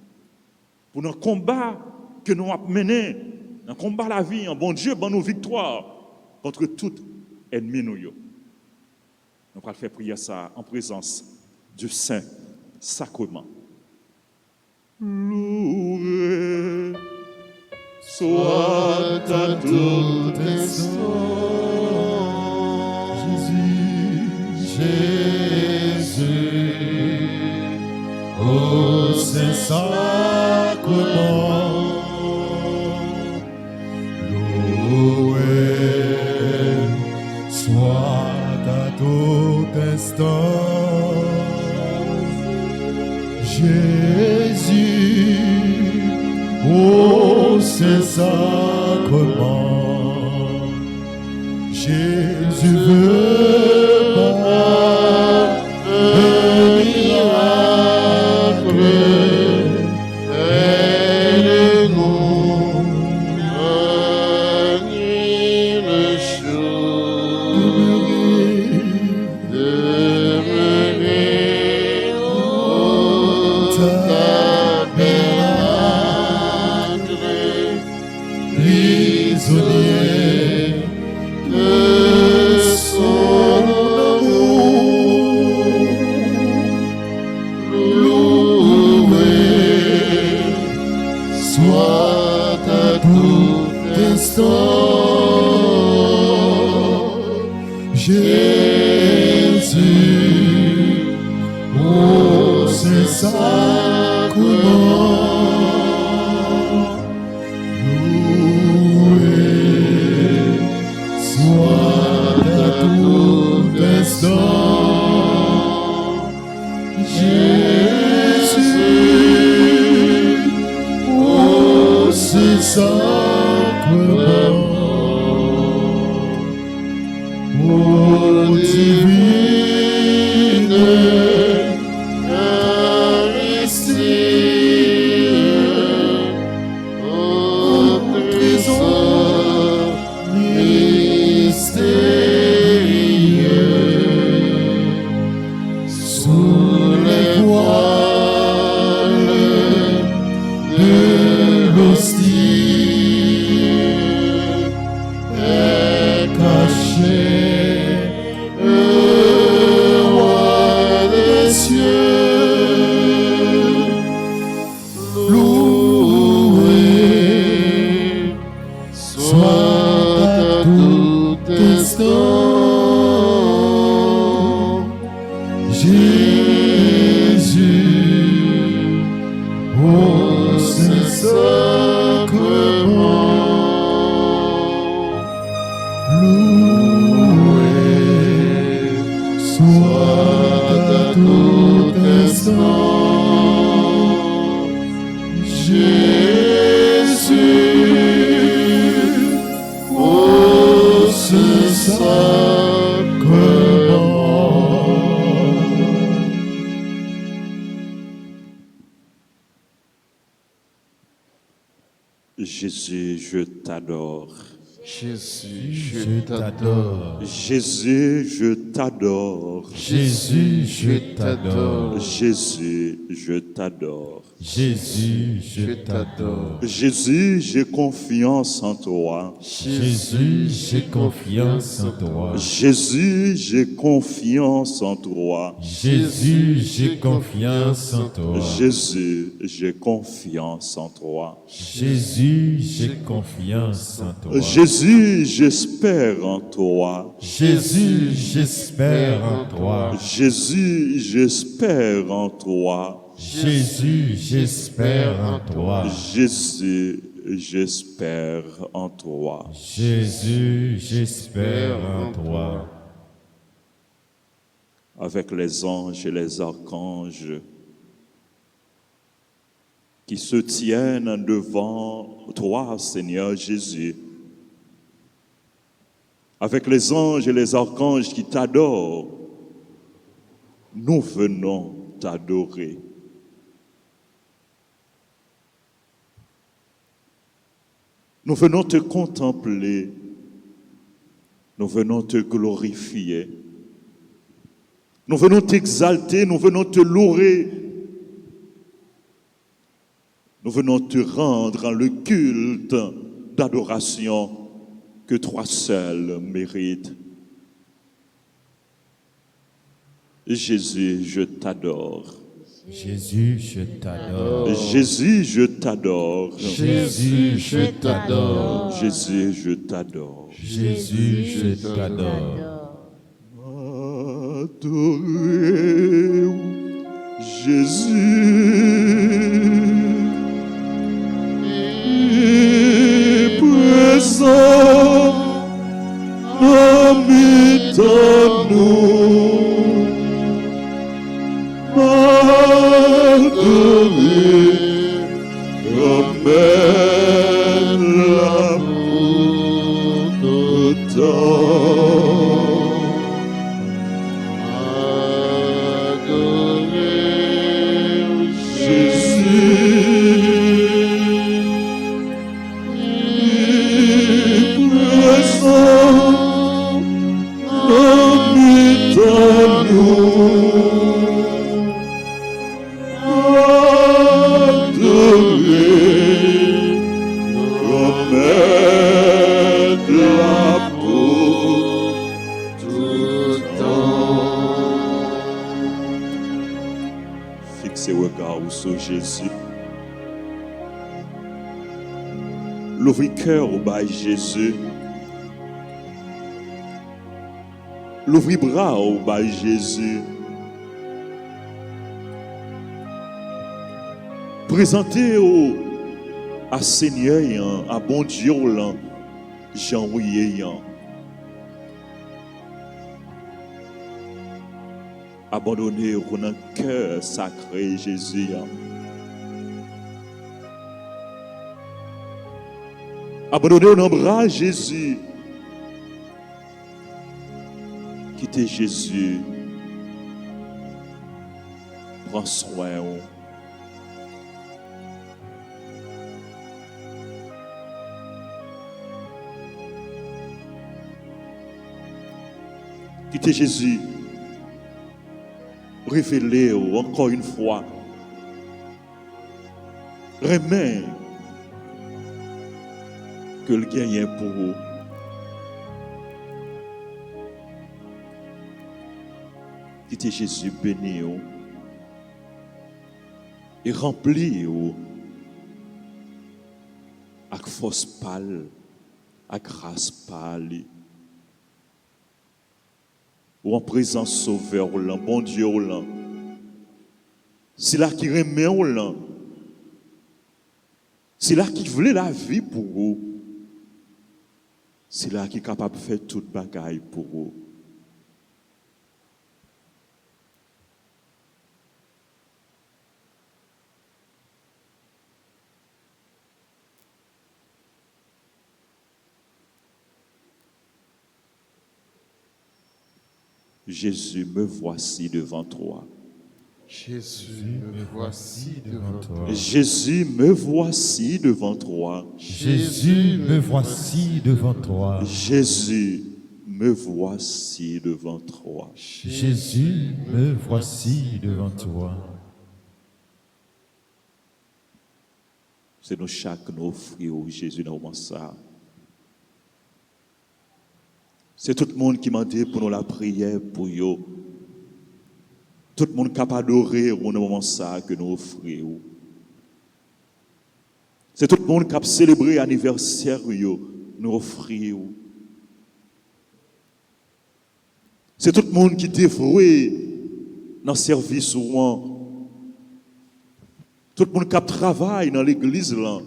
Pour nos combats que nous avons menés, dans le combat la vie, en bon Dieu, bon nos victoires contre tout ennemi nous. Nous allons faire prier ça en présence du Saint-Sacrement. Loué soit à tout instant, Jésus, au Saint-Sacrement, loué soit à tout instant, Jésus, au Saint-Sacrement, Jésus veut par un miracle, aide-nous Gagner le jour, demeurer au tabernacle, prisonnier de son amour, loué soit à tout instant, Jésus, au Saint-Sacrement, loué soit à tout instant, Jésus, au Saint-Sacrement, ô divine Eucharistie, ô trésor mystérieux, roi des cieux, loué soit à tout instant Jésus, ô Saint-Sacrement. Loué soit à tout instant Jésus, ô Saint-Sacrement. Jésus, je t'adore. Jésus, je t'adore. Jésus, je t'adore. Jésus, je t'adore. Jésus, je t'adore. Jésus, je t'adore. Jésus, j'ai confiance en toi. Jésus, j'ai confiance en toi. Jésus, j'ai confiance en toi. Jésus, j'ai confiance en toi. Jésus, j'ai confiance en toi. Jésus, j'ai confiance en toi. Jésus, j'espère en toi. Jésus, j'espère en toi. Jésus, j'espère en toi. Jésus, j'espère en toi. Jésus, j'espère en toi. Jésus, j'espère en toi. Avec les anges et les archanges qui se tiennent devant toi, Seigneur Jésus. Avec les anges et les archanges qui t'adorent, nous venons t'adorer. Nous venons te contempler, nous venons te glorifier, nous venons t'exalter, nous venons te louer, nous venons te rendre le culte d'adoration que toi seul mérites. Jésus, je t'adore. Jésus, je t'adore. Jésus, je t'adore. Jésus, je t'adore. Jésus, je t'adore. Jésus, je t'adore. Adorez Jésus. Il est présent parmi nous. Adorez, ramène l'amour de temps. Adorez Jésus, il est présent parmi nous. Fixez vos regards sur Jésus. L'ouvrir cœur au bas Jésus. L'ouvrir bras au bas Jésus. Présentez au à Seigneur, à bon Dieu, Jean Ouyeyan. Abandonné au cœur sacré Jésus. Abandonné au bras Jésus. Quittez Jésus. Prends soin. Quittez Jésus. Révélez-vous encore une fois. Remets que le gagne pour vous. Quittez Jésus béni ou, et rempli ou, avec force pâle, avec grâce pâle, ou en présence sauveur ou là, bon Dieu ou là. C'est là qui remet ou là. C'est là qui voulait la vie pour vous. C'est là qui est capable de faire toute bagaille pour vous. Jésus, me voici devant toi. Jésus, me voici devant toi. Jésus, me voici devant toi. Jésus, me voici devant toi. Jésus, me voici devant toi. Jésus, me voici devant toi. C'est nous chaque nous offrir au Jésus dans le moment ça. C'est tout le monde qui m'a dit pour nous la prière pour eux. Tout le monde capable d'adorer au moment ça que nous offrons. C'est tout le monde qui a célébré l'anniversaire nous offrons. C'est tout le monde qui dévoué dans le service ou tout le monde qui travaille dans l'église là.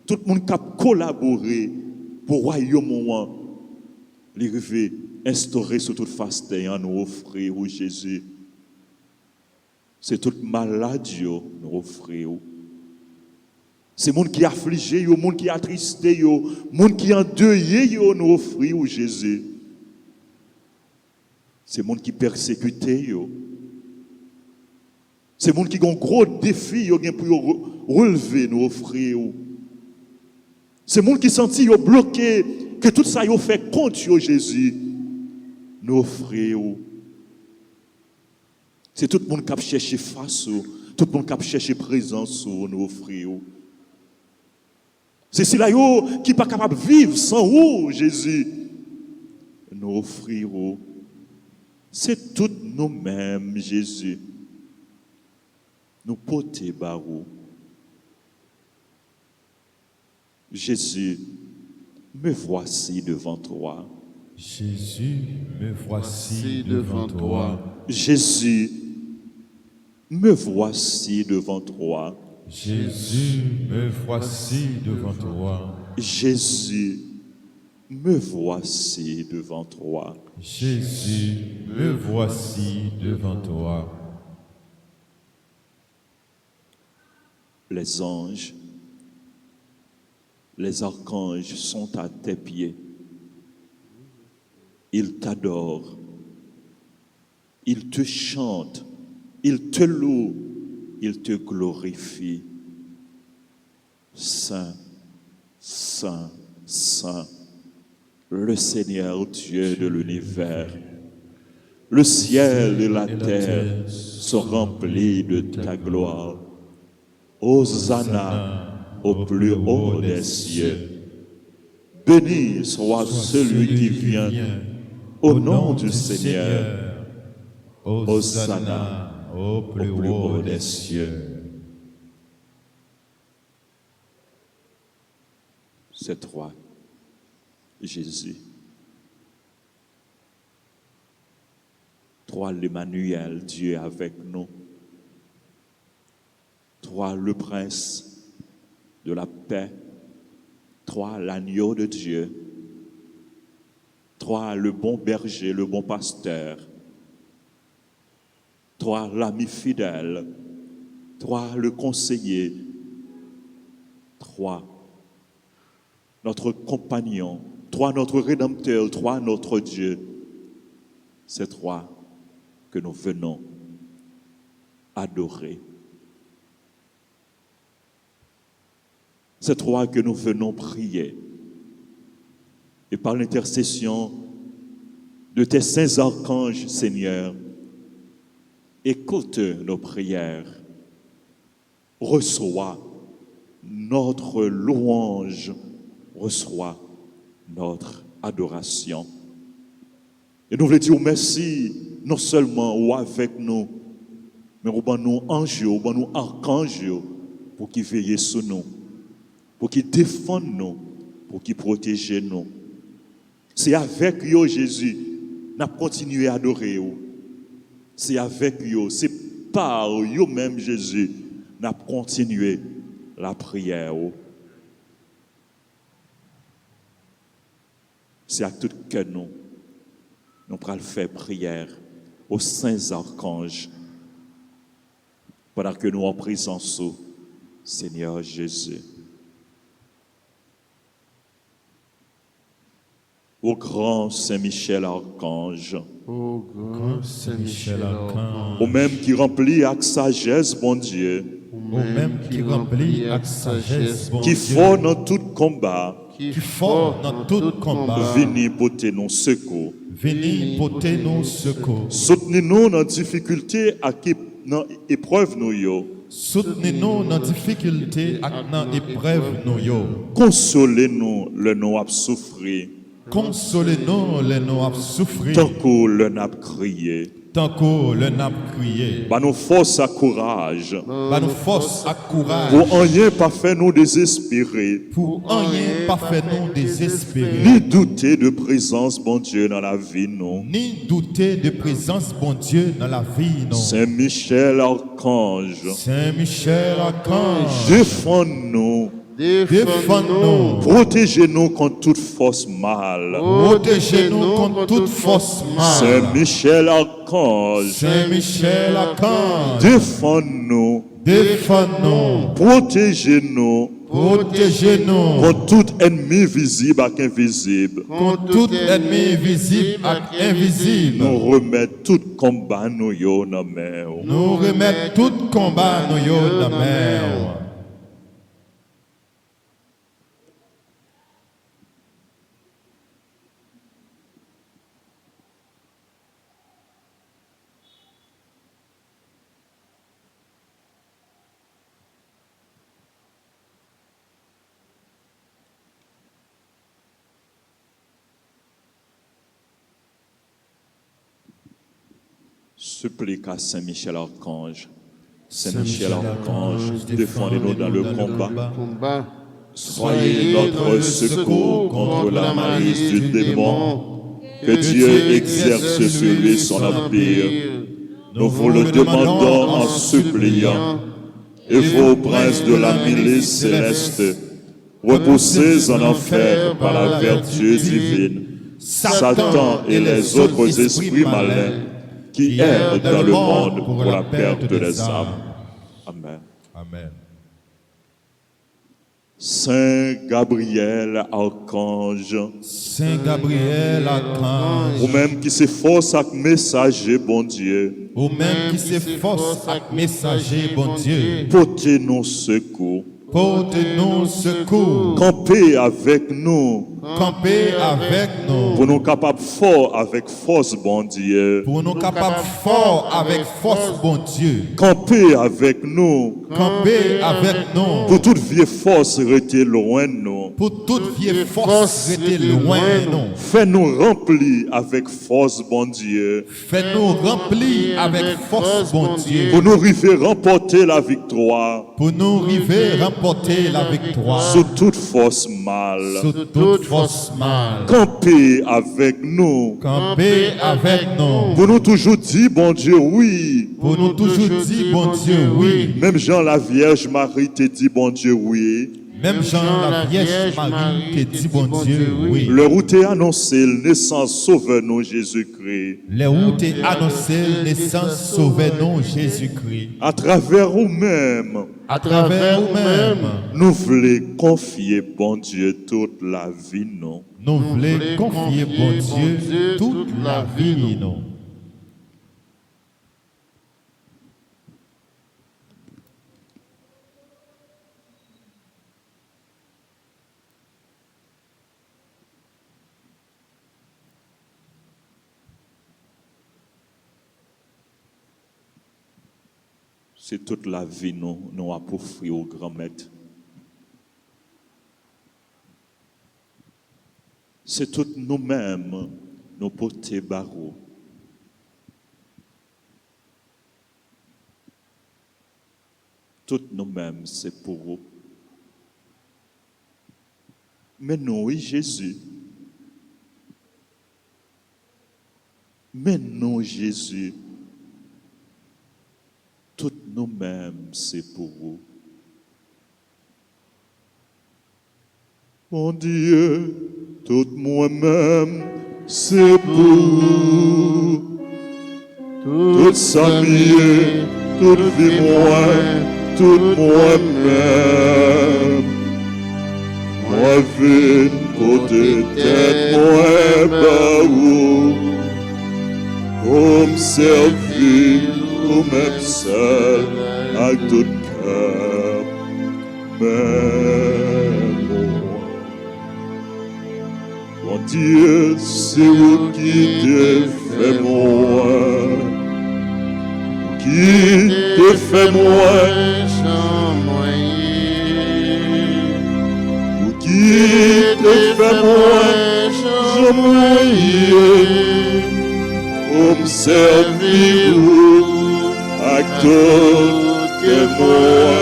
Tout le monde qui a collaboré pour le royaume l'arrivée instauré sur toute face à nous offrir Jésus. C'est toute maladie nous offrir. C'est monde qui est affligé, le monde qui est attristé, le monde qui est endeuillé nous offrir Jésus. C'est monde qui est persécuté. C'est monde qui a un gros défi pour relever nous offrir. C'est monde qui sentit bloqué que tout ça yo fait contre Jésus nous offrir. C'est tout le monde qui a cherché face, tout le monde qui a cherché présence nous offrir. C'est cela qui n'est pas capable de vivre sans vous, Jésus, nous offrir. C'est tout nous-mêmes, Jésus, nous porter barou. Jésus, me voici devant toi. Jésus, me voici devant toi. Jésus, me voici devant toi. Jésus, me voici devant toi. Jésus, me voici devant toi. Jésus, me voici devant toi. Les anges, les archanges sont à tes pieds. Ils t'adorent. Ils te chantent. Ils te louent. Ils te glorifient. Saint, Saint, Saint, le Seigneur Dieu de l'univers. Le ciel et la terre sont remplis de ta gloire. Hosanna au plus haut des cieux. Béni soit celui qui vient au nom du Seigneur. Hosanna au plus haut des cieux. C'est toi, Jésus. Toi, l'Emmanuel, Dieu avec nous. Toi, le prince de la paix. Toi, l'agneau de Dieu. Toi, le bon berger, le bon pasteur. Toi, l'ami fidèle. Toi, le conseiller. Toi, notre compagnon. Toi, notre rédempteur. Toi, notre Dieu. C'est toi que nous venons adorer. C'est toi que nous venons prier. Et par l'intercession de tes saints archanges, Seigneur, écoute nos prières. Reçois notre louange. Reçois notre adoration. Et nous voulons dire merci non seulement ou avec nous, mais ou ban nous anges, ou ban nous archanges, pour qu'ils veillent sur nous, pour qu'ils défendent nous, pour qu'ils protègent nous. C'est avec eux, Jésus, nous continuons à adorer. C'est avec eux, c'est par eux même, Jésus, nous continuons la prière. C'est à tout cœur nous allons faire prière aux saints archanges pendant que nous en présence au Seigneur Jésus. Au grand Saint-Michel archange, Ô grand Saint-Michel archange, au même qui remplit avec sagesse, bon Dieu, Au même qui remplit avec sagesse, bon qui Dieu, fort dans tout combat, qui fort dans tout combat, venez porter nos secours. venez porter nos secours. Soutenez-nous dans la difficulté à qui dans épreuve nous yo. Soutenez-nous dans difficulté et dans épreuve nous yo. Consolez-nous le nous a souffrir. Consolez-nous les nous à souffrir, Tant que le n'a crié. tant que le n'a crié. Bah nous force à courage. Bah nous force à courage, Pour rien pas faire nous désespérer. pour rien pas faire nous désespérer, Ni douter de présence, bon Dieu, dans la vie, non. ni douter de présence bon Dieu dans la vie, non. Saint-Michel archange, Saint-Michel archange, défends-nous. défends-nous, Protégez-nous contre toute force mal. protégez-nous contre toute force mal. Saint-Michel archange, Saint-Michel archange, défends-nous. défends-nous, Protégez-nous protégez-nous contre tout ennemi visible et invisible. contre tout ennemi visible et invisible. Nous remettons tout combat nous yo dans main. Nous remettons tout combat nous yo dans la mer. Supplique à Saint-Michel archange. Saint-Michel archange, défendez-nous dans le combat. combat. Soyez notre secours contre la malice du démon. Que Dieu exerce sur lui son empire. Nous vous le demandons en suppliant. Et vos princes de la milice céleste, repoussés en enfer par la vertu divine, Satan et les autres esprits malins qui errent dans le monde pour la perte des âmes. Amen. Amen. Saint Gabriel, archange, Saint Gabriel archange, ou même qui s'efforce avec messager, bon Dieu, ou même qui s'efforce avec messager bon Dieu, portez-nous secours, portez-nous secours, campez avec nous, campez avec nous, pour nous capables fort avec force, bon Dieu, pour nous capables fort avec force bon Dieu, campez avec nous, campez avec nous, pour toute vieille force rester loin de nous, pour toute vieille force rester loin de nous. fais-nous remplir avec force, bon Dieu, Fais-nous remplir avec force, bon Dieu, pour nous arriver remporter la victoire pour nous arriver remporter la victoire sur toute force mal. sur toute force mal. Campez avec nous, Campez avec nous, pour nous toujours dire, bon Dieu, oui. pour nous toujours dire, bon Dieu, oui. Même Jean la Vierge Marie te dit, bon Dieu, oui. Même Jean la Vierge Marie te dit, bon Dieu, oui. Le route est annoncé, le naissance sauveur-nous Jésus-Christ. Les routes est annoncé, naissance sauveur-nous Jésus-Christ. À travers nous-mêmes, À travers nous-mêmes, nous voulons confier, bon Dieu, toute la vie, non. nous voulons confier, bon Dieu, toute la vie, nous. C'est toute la vie, nous avons offert au grand maître. C'est tout nous-mêmes, nous porter barreau. Toutes nous-mêmes, c'est pour vous. Mais nous, oui, Jésus. Mais nous, Jésus. Toutes nous-mêmes, c'est pour vous. Mon Dieu, tout moi-même, c'est pour vous. Toute sa vie, toute vie moi, toute moi-même. Moi, vie, côté tête, moi, bah, vous. Comme servir, ou même seul, à tout cœur, même moi. Mon Dieu, c'est vous qui te fait moi, qui te fait moi, sans moyen, ou qui te fait moi, sans moyen. Pour me servir à tout moi,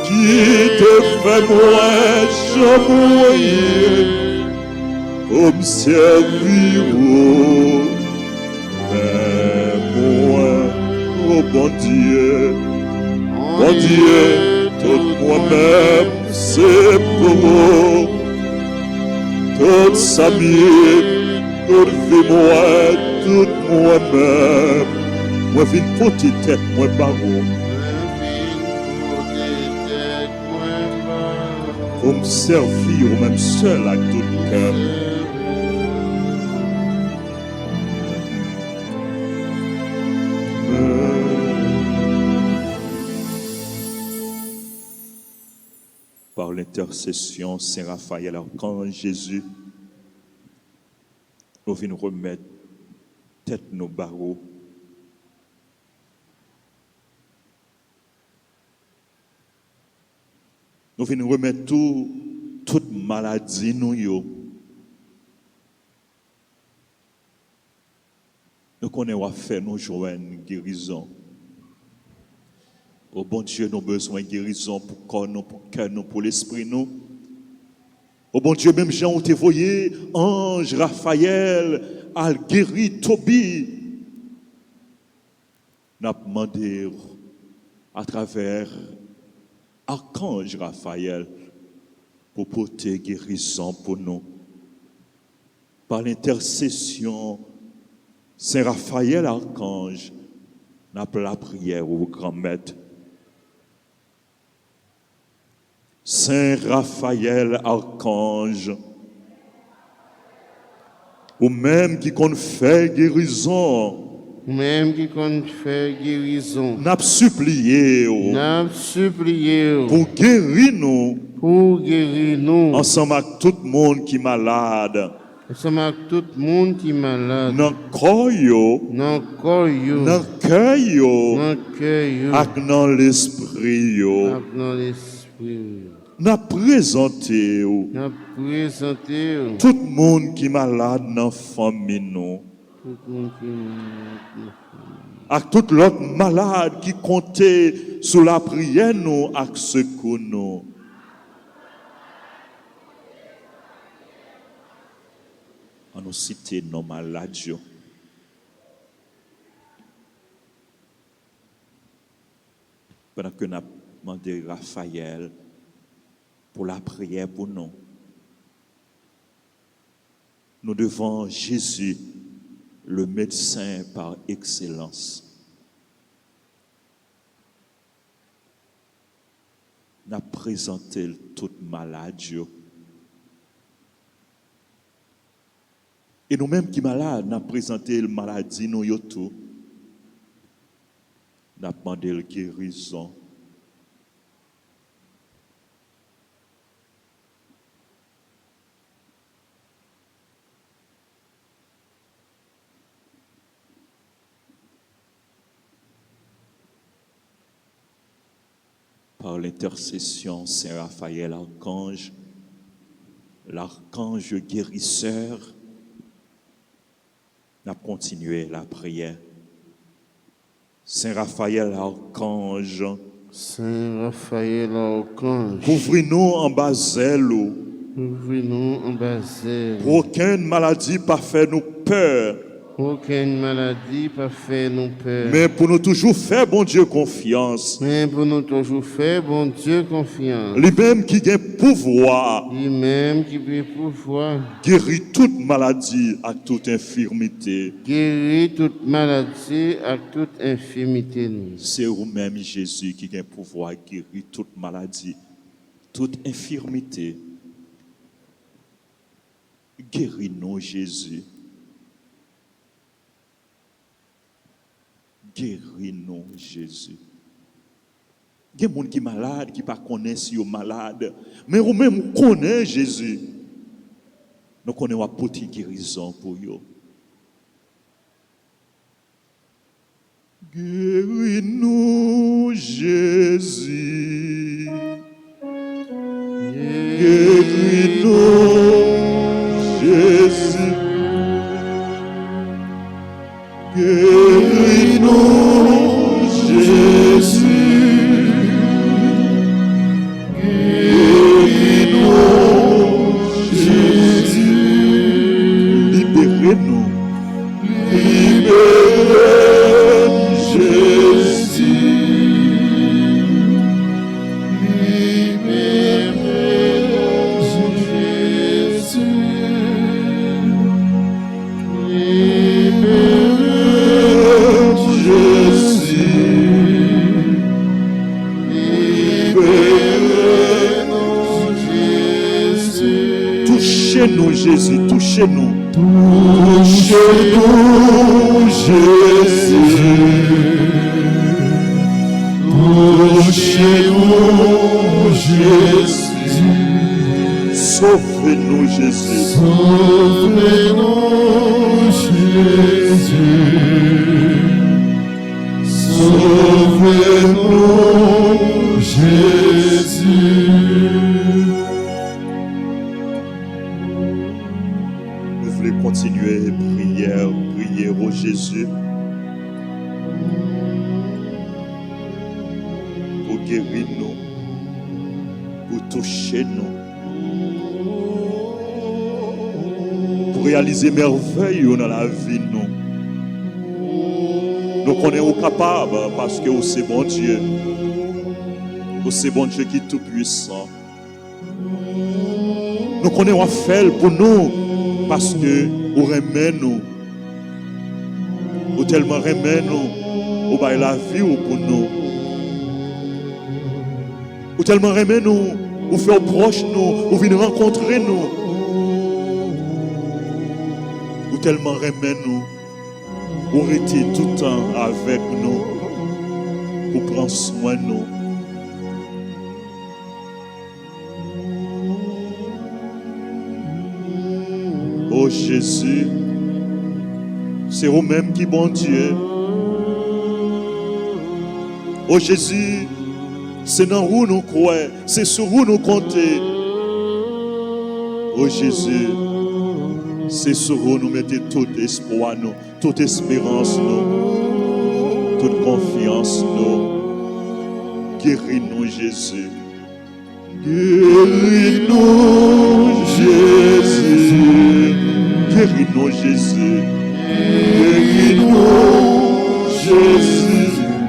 qui te fait moi, je moyen, pour me servir moi, oh bon Dieu, tout moi-même, c'est pour vous, toute sa vie. Toute vie moi, toute moi-même, moi vine petite tête, moi barreau. Pour me servir ou même seul à tout cœur. Par l'intercession Saint Raphaël, Archange Jésus, nous venons remettre tête nos barreaux. Nous venons remettre toute maladie nous yo. Nous connaissons à faire nous joindre guérison. Oh bon Dieu, nous avons besoin de guérison pour corps nous, pour cœur nous, pour l'esprit nous. Oh bon Dieu, même Jean, où tu voyé, ange Raphaël, a guéri Tobie. Nous avons demandé à travers Archange Raphaël pour porter guérison pour nous. Par l'intercession Saint Raphaël Archange, nous avons la prière au grand maître. Saint Raphaël Archange, ou même qui compte faire guérison, même qui compte faire guérison, n'a supplié pour guérir nous, ensemble avec tout le monde qui est malade, ensemble avec tout le monde qui est malade, dans le corps, dans le corps, dans le cœur, et dans l'esprit. N'a présenté tout le monde qui est malade dans la famille nous. Avec tout l'autre malade qui comptait sur la prière nous, avec secours nous. On nous cite nos malades. Pendant que nous avons demandé Raphaël pour la prière pour nous. Nous devons Jésus, le médecin par excellence. Nous avons présenté toute maladie. Et nous-mêmes qui sommes malades, nous avons présenté la maladie, nous tout. Nous avons demandé la guérison. Par l'intercession Saint Raphaël Archange, l'archange guérisseur, n'a continué la prière. Saint Raphaël, archange, Saint Raphaël, archange, couvrez-nous en bas zèle, ouvrez-nous en bas. pour aucune maladie pas fait nous peur, Aucune maladie pas fait nous peur. mais pour nous toujours faire, bon Dieu, confiance. Mais pour nous toujours faire, bon Dieu, confiance. Lui-même qui a pouvoir, Lui-même qui peut pouvoir guérir toute maladie à toute infirmité. guérir toute maladie et toute infirmité. C'est vous-même, Jésus, qui a pouvoir guérir toute maladie, toute infirmité. Guéris-nous, Jésus. Guéris-nous, Jésus. Il y a des gens qui sont malades, qui ne connaissent pas si sont malades. Mais vous-même, vous connaissez Jésus. Nous connaissons une petite guérison pour eux. Guéris-nous, Jésus. Guéris-nous, Jésus. Guéris-nous, Jésus. Guéris-nous, Jésus. Libérez-nous. Libérez, Jésus. Touchez-nous, Jésus, touchez-nous. Touchez-nous, Jésus. Touchez-nous, Jésus. Sauvez-nous, Jésus. Sauvez-nous, Jésus. Sauvez-nous, Jésus. Nous voulons continuer prier au Jésus pour guérir nous, pour toucher nous, pour réaliser merveilles dans la vie nous. Nous connaissons capables parce que c'est bon Dieu. C'est bon Dieu qui est tout puissant. Nous connaissons faire pour nous parce que vous aimez nous. Vous tellement aimez nous. Vous baillez la vie pour nous. Vous tellement aimez nous. Vous faites proche nous. Vous venez rencontrer nous. Vous tellement aimez nous. Vous restez tout le temps avec nous. Pour prendre soin de nous. Oh Jésus, c'est vous-même qui bon Dieu. Oh Jésus, c'est dans vous nous croyons, c'est sur vous nous comptons. Oh Jésus, c'est sur vous nous mettons tout espoir, nous, toute espérance, nous, toute confiance, nous. Guéris-nous, Jésus. Guéris-nous, Jésus. Guéris-nous, Jésus. Guéris-nous, Jésus.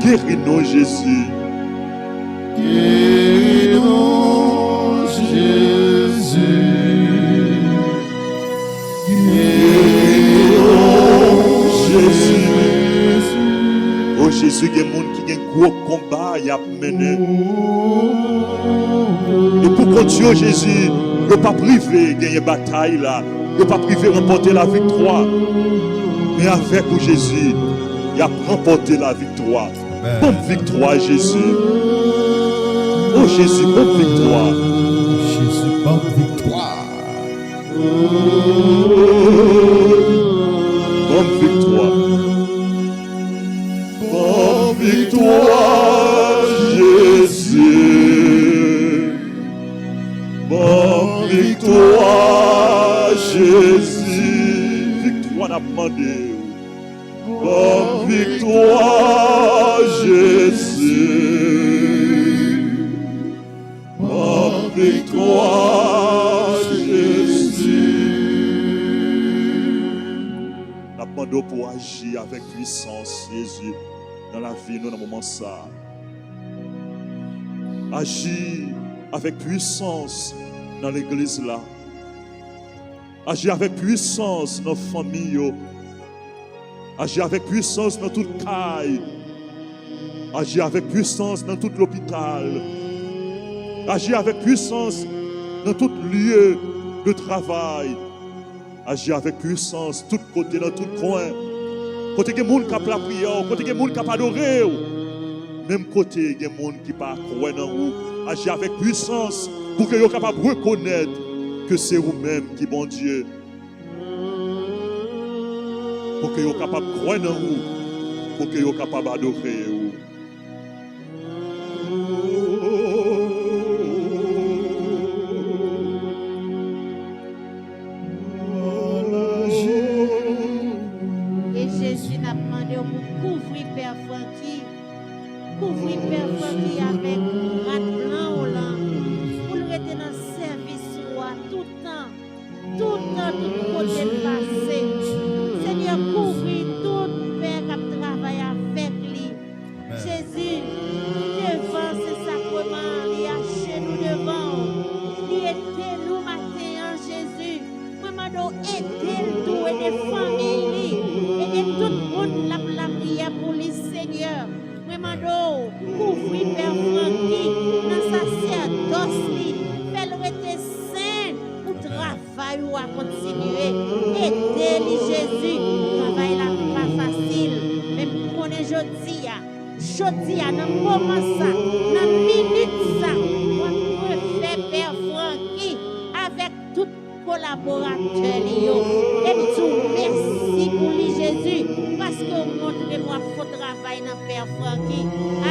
Guéris-nous, Jésus. Guéris-nous, Jésus. Guéris-nous, Jésus. Oh Jésus, il y a des gens qui ont un gros combat à mener. Et pour continuer, Jésus, ne pas priver de gagner bataille là. Ne pas priver de remporter la victoire. Mais avec vous, Jésus, il a remporté la victoire. Bonne victoire, Jésus. Oh Jésus, bonne victoire. Jésus, bonne victoire. Bonne victoire. Bonne victoire, Jésus. Bonne victoire, Jésus. Victoire n'a pas demandé. bonne victoire, Jésus. Bonne victoire, Jésus. Nous demandons pour agir avec puissance, Jésus, dans la vie, nous, dans le moment ça. Agir avec puissance dans l'église là. Agir avec puissance dans la famille. Agir avec puissance dans toute caille. Agir avec puissance dans tout l'hôpital. Agir avec puissance dans tout lieu de travail. Agir avec puissance tout côté, dans tout coin. Côté il y a des gens qui ont la prière, côté il y a des gens qui ont adoré. Même côté il y a des gens qui ne croient pas dans vous. Agir avec puissance pour que vous soyez capables de reconnaître que c'est vous-même qui est bon Dieu. Pour que vous soyez capables de croire dans vous. Pour que vous soyez capables d'adorer vous. Et Jésus n'a demandé pour couvrir Père Francky. Couvrir Père Francky avec rat blanc au lent. Pour le rester dans le service tout le temps, tout côté de passé. Seigneur, couvrir tout Père qui travaille avec lui. Jésus, devant ce sacrement, il y a chez nous devant. Il était nous matin, Jésus. Maman, aidez tout et des familles. Et tout le monde la prière pour les Seigneur. Maman, couvrir Père Francky dans sa sacerdoce. Fais-le rester saint pour travail ou à continuer. Aidez-les, Jésus. Travail là pas facile. Mais pour qu'on est jeudi, dans le moment ça, dans la minute ça, on fait Père Francky avec tout collaborateur. Et tout merci pour lui, Jésus, parce que vous montrez moi faux travail dans Père Francky.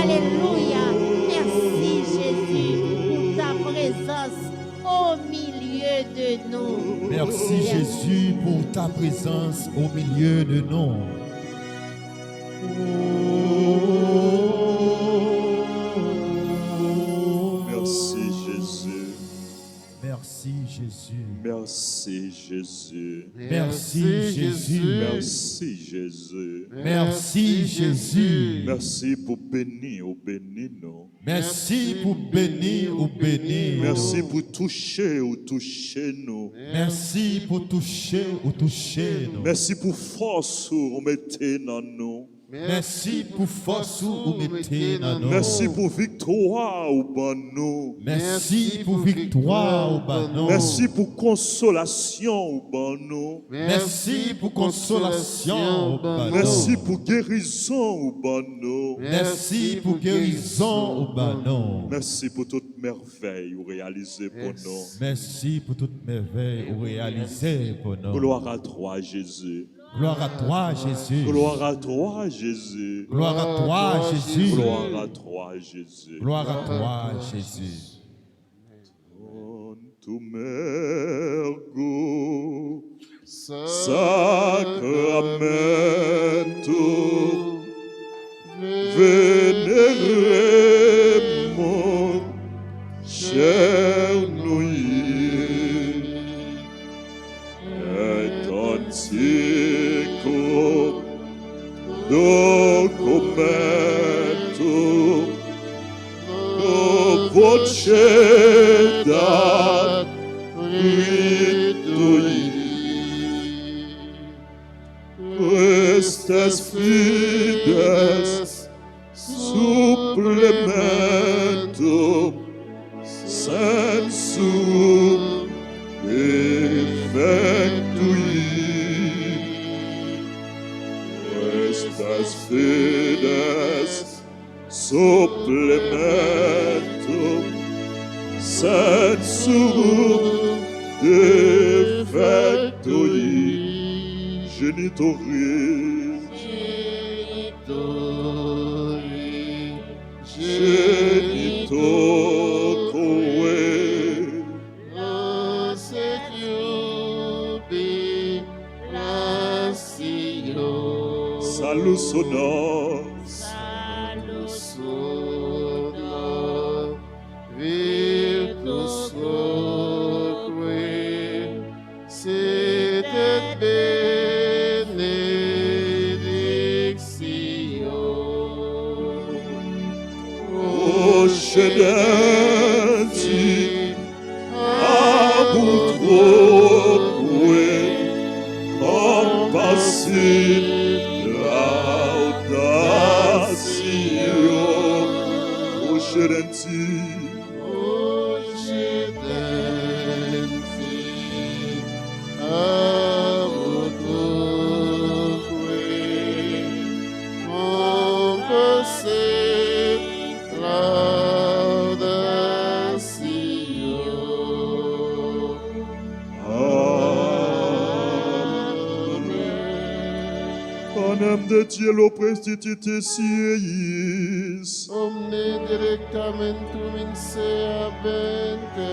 Alléluia. Merci, Jésus, pour ta présence au milieu de nous. Merci Jésus pour ta présence au milieu de nous. Merci Jésus. Merci Jésus. Merci Jésus. Merci Jésus. Merci Jésus. Merci Jésus. Merci pour bénir ou bénir nous. Merci pour bénir ou bénir. Merci pour toucher ou toucher nous. Merci pour toucher ou toucher nous. Merci pour force ou mettez dans nous. Merci pour force ou mettez dans nous. Merci pour victoire ou ban nous. Merci pour victoire ou ban nous. Merci pour consolation ou ban nous. Merci pour consolation ou ban nous. Merci pour guérison ou ban nous. Merci pour guérison ou ban nous. Merci pour toute merveille ou réalisée pour nous. Merci pour toute merveille ou réalisée pour nous. Gloire à toi Jésus. Gloire à toi Jésus. Gloire à toi Jésus. Gloire à toi Jésus. Gloire à toi Jésus. Gloire à toi Jésus. Tu mergo sacramento veneremo cher nous et antico documento no voce dat ritui estes fides supplemento sensum effectui estas fides supplemento sensum effectui genitoris genitocoe Salut sonore, Salus sonor, virtus loque, sit et benedictio. Occidenti, abutroque, compassit laudatio. Occidenti, Occidenti, abutroque, compassit laudatio. Panem de Dieu lo prestitute sieis. Omne directamentum in se habente.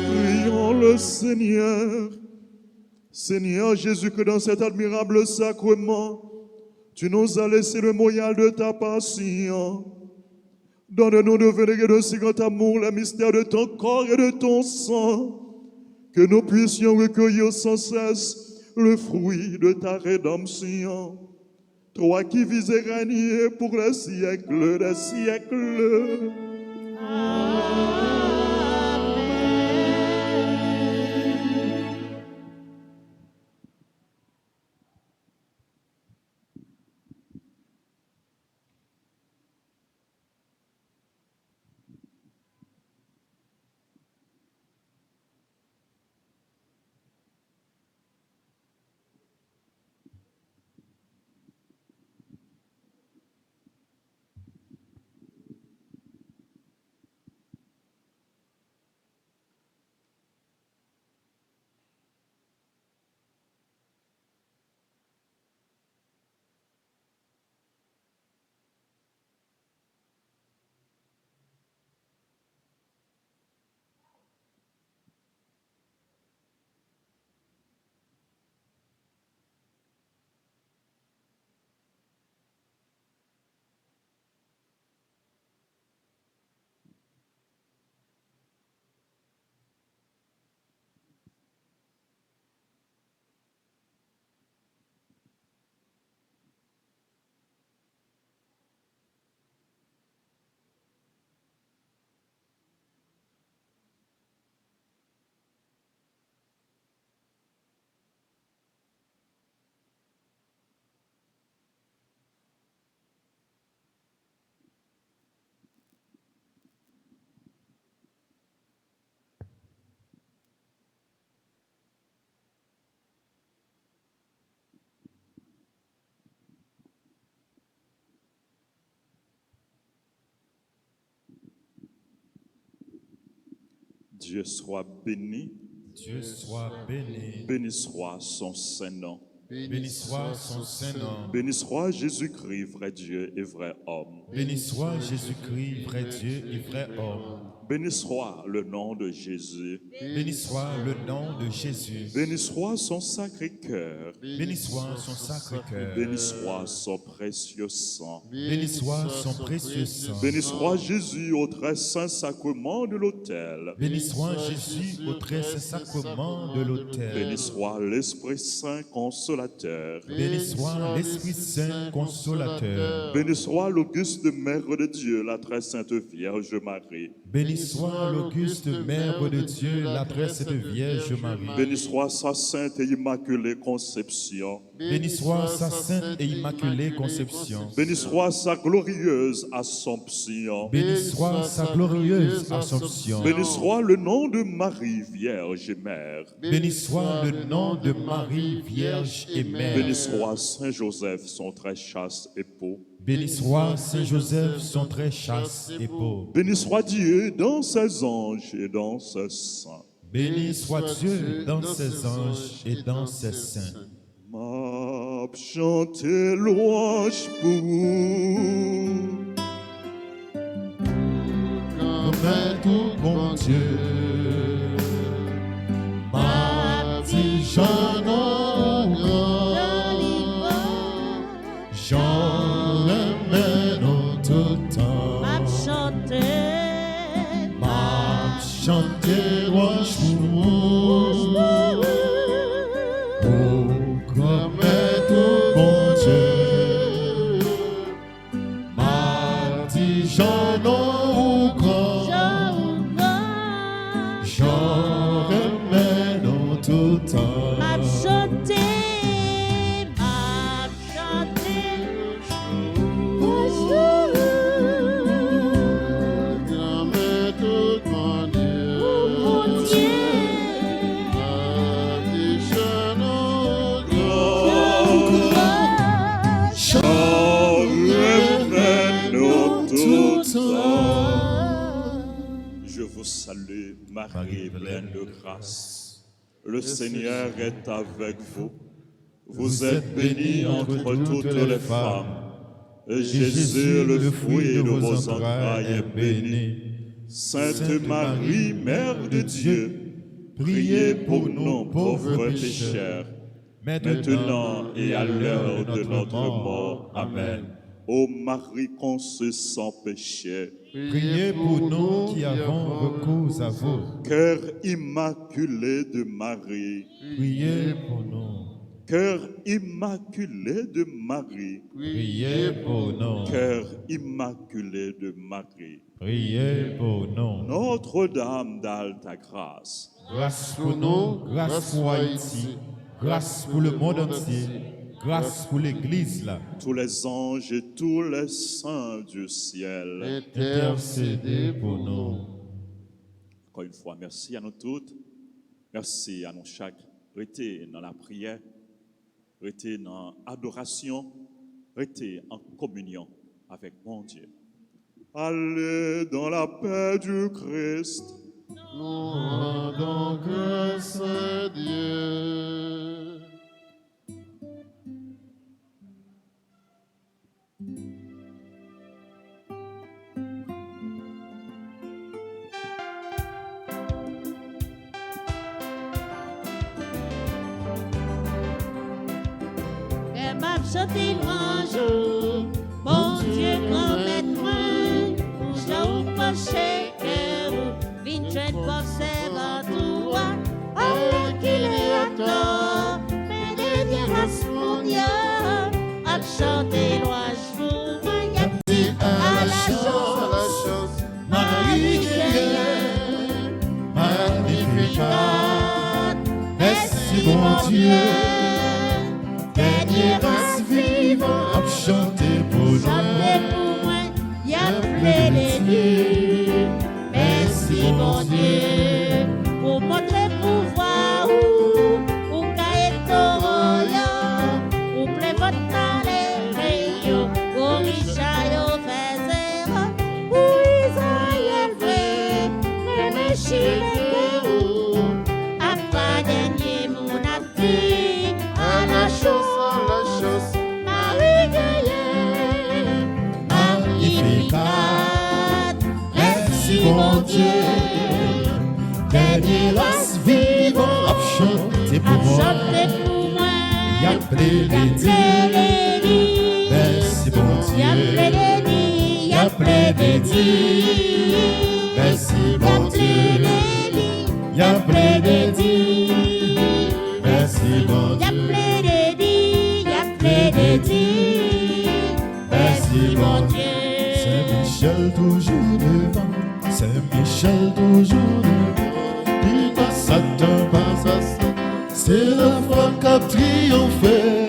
Prions le Seigneur. Seigneur Jésus, que dans cet admirable sacrement, tu nous as laissé le moyen de ta passion. Donne-nous de vénérer de si grand amour le mystère de ton corps et de ton sang, que nous puissions recueillir sans cesse le fruit de ta rédemption. Toi qui vis et règnes pour les siècles des siècles. Dieu soit béni, Dieu soit béni. béni soit son Saint-Nom. Béni soit son Saint-Nom. Béni soit Jésus-Christ, vrai Dieu et vrai homme. Béni soit Jésus-Christ, vrai Dieu et vrai homme. Béni soit le nom de Jésus. Béni soit le nom de Jésus. Béni soit son sacré cœur. Béni soit son sacré cœur. Béni soit son précieux sang. Béni soit son précieux sang. Béni soit Jésus au très saint sacrement de l'autel. Béni soit Jésus au très saint sacrement de l'autel. Béni soit l'Esprit Saint consolateur. Béni soit l'Esprit Saint consolateur. Béni soit l'auguste Mère de Dieu, la très sainte Vierge Marie. Béni soit l'auguste Mère de Dieu, la très sainte Vierge Marie. Béni soit sa sainte et immaculée conception. Béni soit sa sainte et immaculée conception. Béni soit sa glorieuse Assomption. Béni soit sa glorieuse Assomption. Béni soit le nom de Marie, Vierge et Mère. Béni soit le nom de Marie, Vierge et Mère. Béni soit Saint Joseph, son très chaste époux. Béni soit Saint Joseph, son très chaste époux. Béni soit Dieu dans ses anges et dans ses saints. Béni soit Dieu dans ses anges et dans ses saints. M'a chanté louange pour vous. Comme un tout bon Dieu, ma petite Jeanne en grand, Jean salue, Marie, pleine de grâce. Le Seigneur est avec vous. Vous êtes bénie entre toutes les femmes. Et Jésus, le fruit de vos entrailles, est béni. Sainte Marie, Mère de Dieu, priez pour nous pauvres pécheurs, maintenant et à l'heure de notre mort. Amen. Ô Marie conçue sans péché, priez pour nous qui avons recours à vous. Cœur immaculé de Marie, Priez pour nous. Cœur immaculé de Marie, Priez pour nous. Cœur immaculé de Marie. Priez pour nous. Notre-Dame d'Alta Grâce, Grâce pour nous, grâce pour Haïti, grâce pour le monde entier, grâce pour l'Église là. tous les anges et tous les saints du ciel. Intercédez pour nous. Encore une fois, merci à nous toutes. Merci à nous chaque. Restez dans la prière, restez dans l'adoration, restez en communion avec mon Dieu. Allez dans la paix du Christ. Nous rendons grâce à Dieu. Et m'a chanté louange, bon Dieu, grand maître, je vous penche que vin jeune pensez en toi, alors qu'il est à tort, mais de grâce mondiale, à chanter louange pour moi, y a petit à la chose, Marie qui est magnificat. Merci bon Dieu. Dernier race vivant, à chanter pour nous. chanter pour moi, y a plein de merci bon Dieu, pour montrer pouvoir ou cahier ton ou plein votre talent, pour Richard yo faisait, pour Israël vrai, mais Chile a pas gagné mon appui à la chose, Marie Gaillard, magnificat. Merci bon Dieu. Dernier race vivant, à chanter pour moi. Chantez pour moi, Y a plein de Dieu. Merci bon y a plein Dieu. de lits, y a plein de lits, Merci bon Dieu. Y a plein de Dieu. Merci bon y a Dieu. plein de lits, y a plein de lits, merci mon Dieu. Saint-Michel toujours devant. Saint-Michel toujours devant. Il passe à temps, passe à ça. C'est la foi qui a triomphé.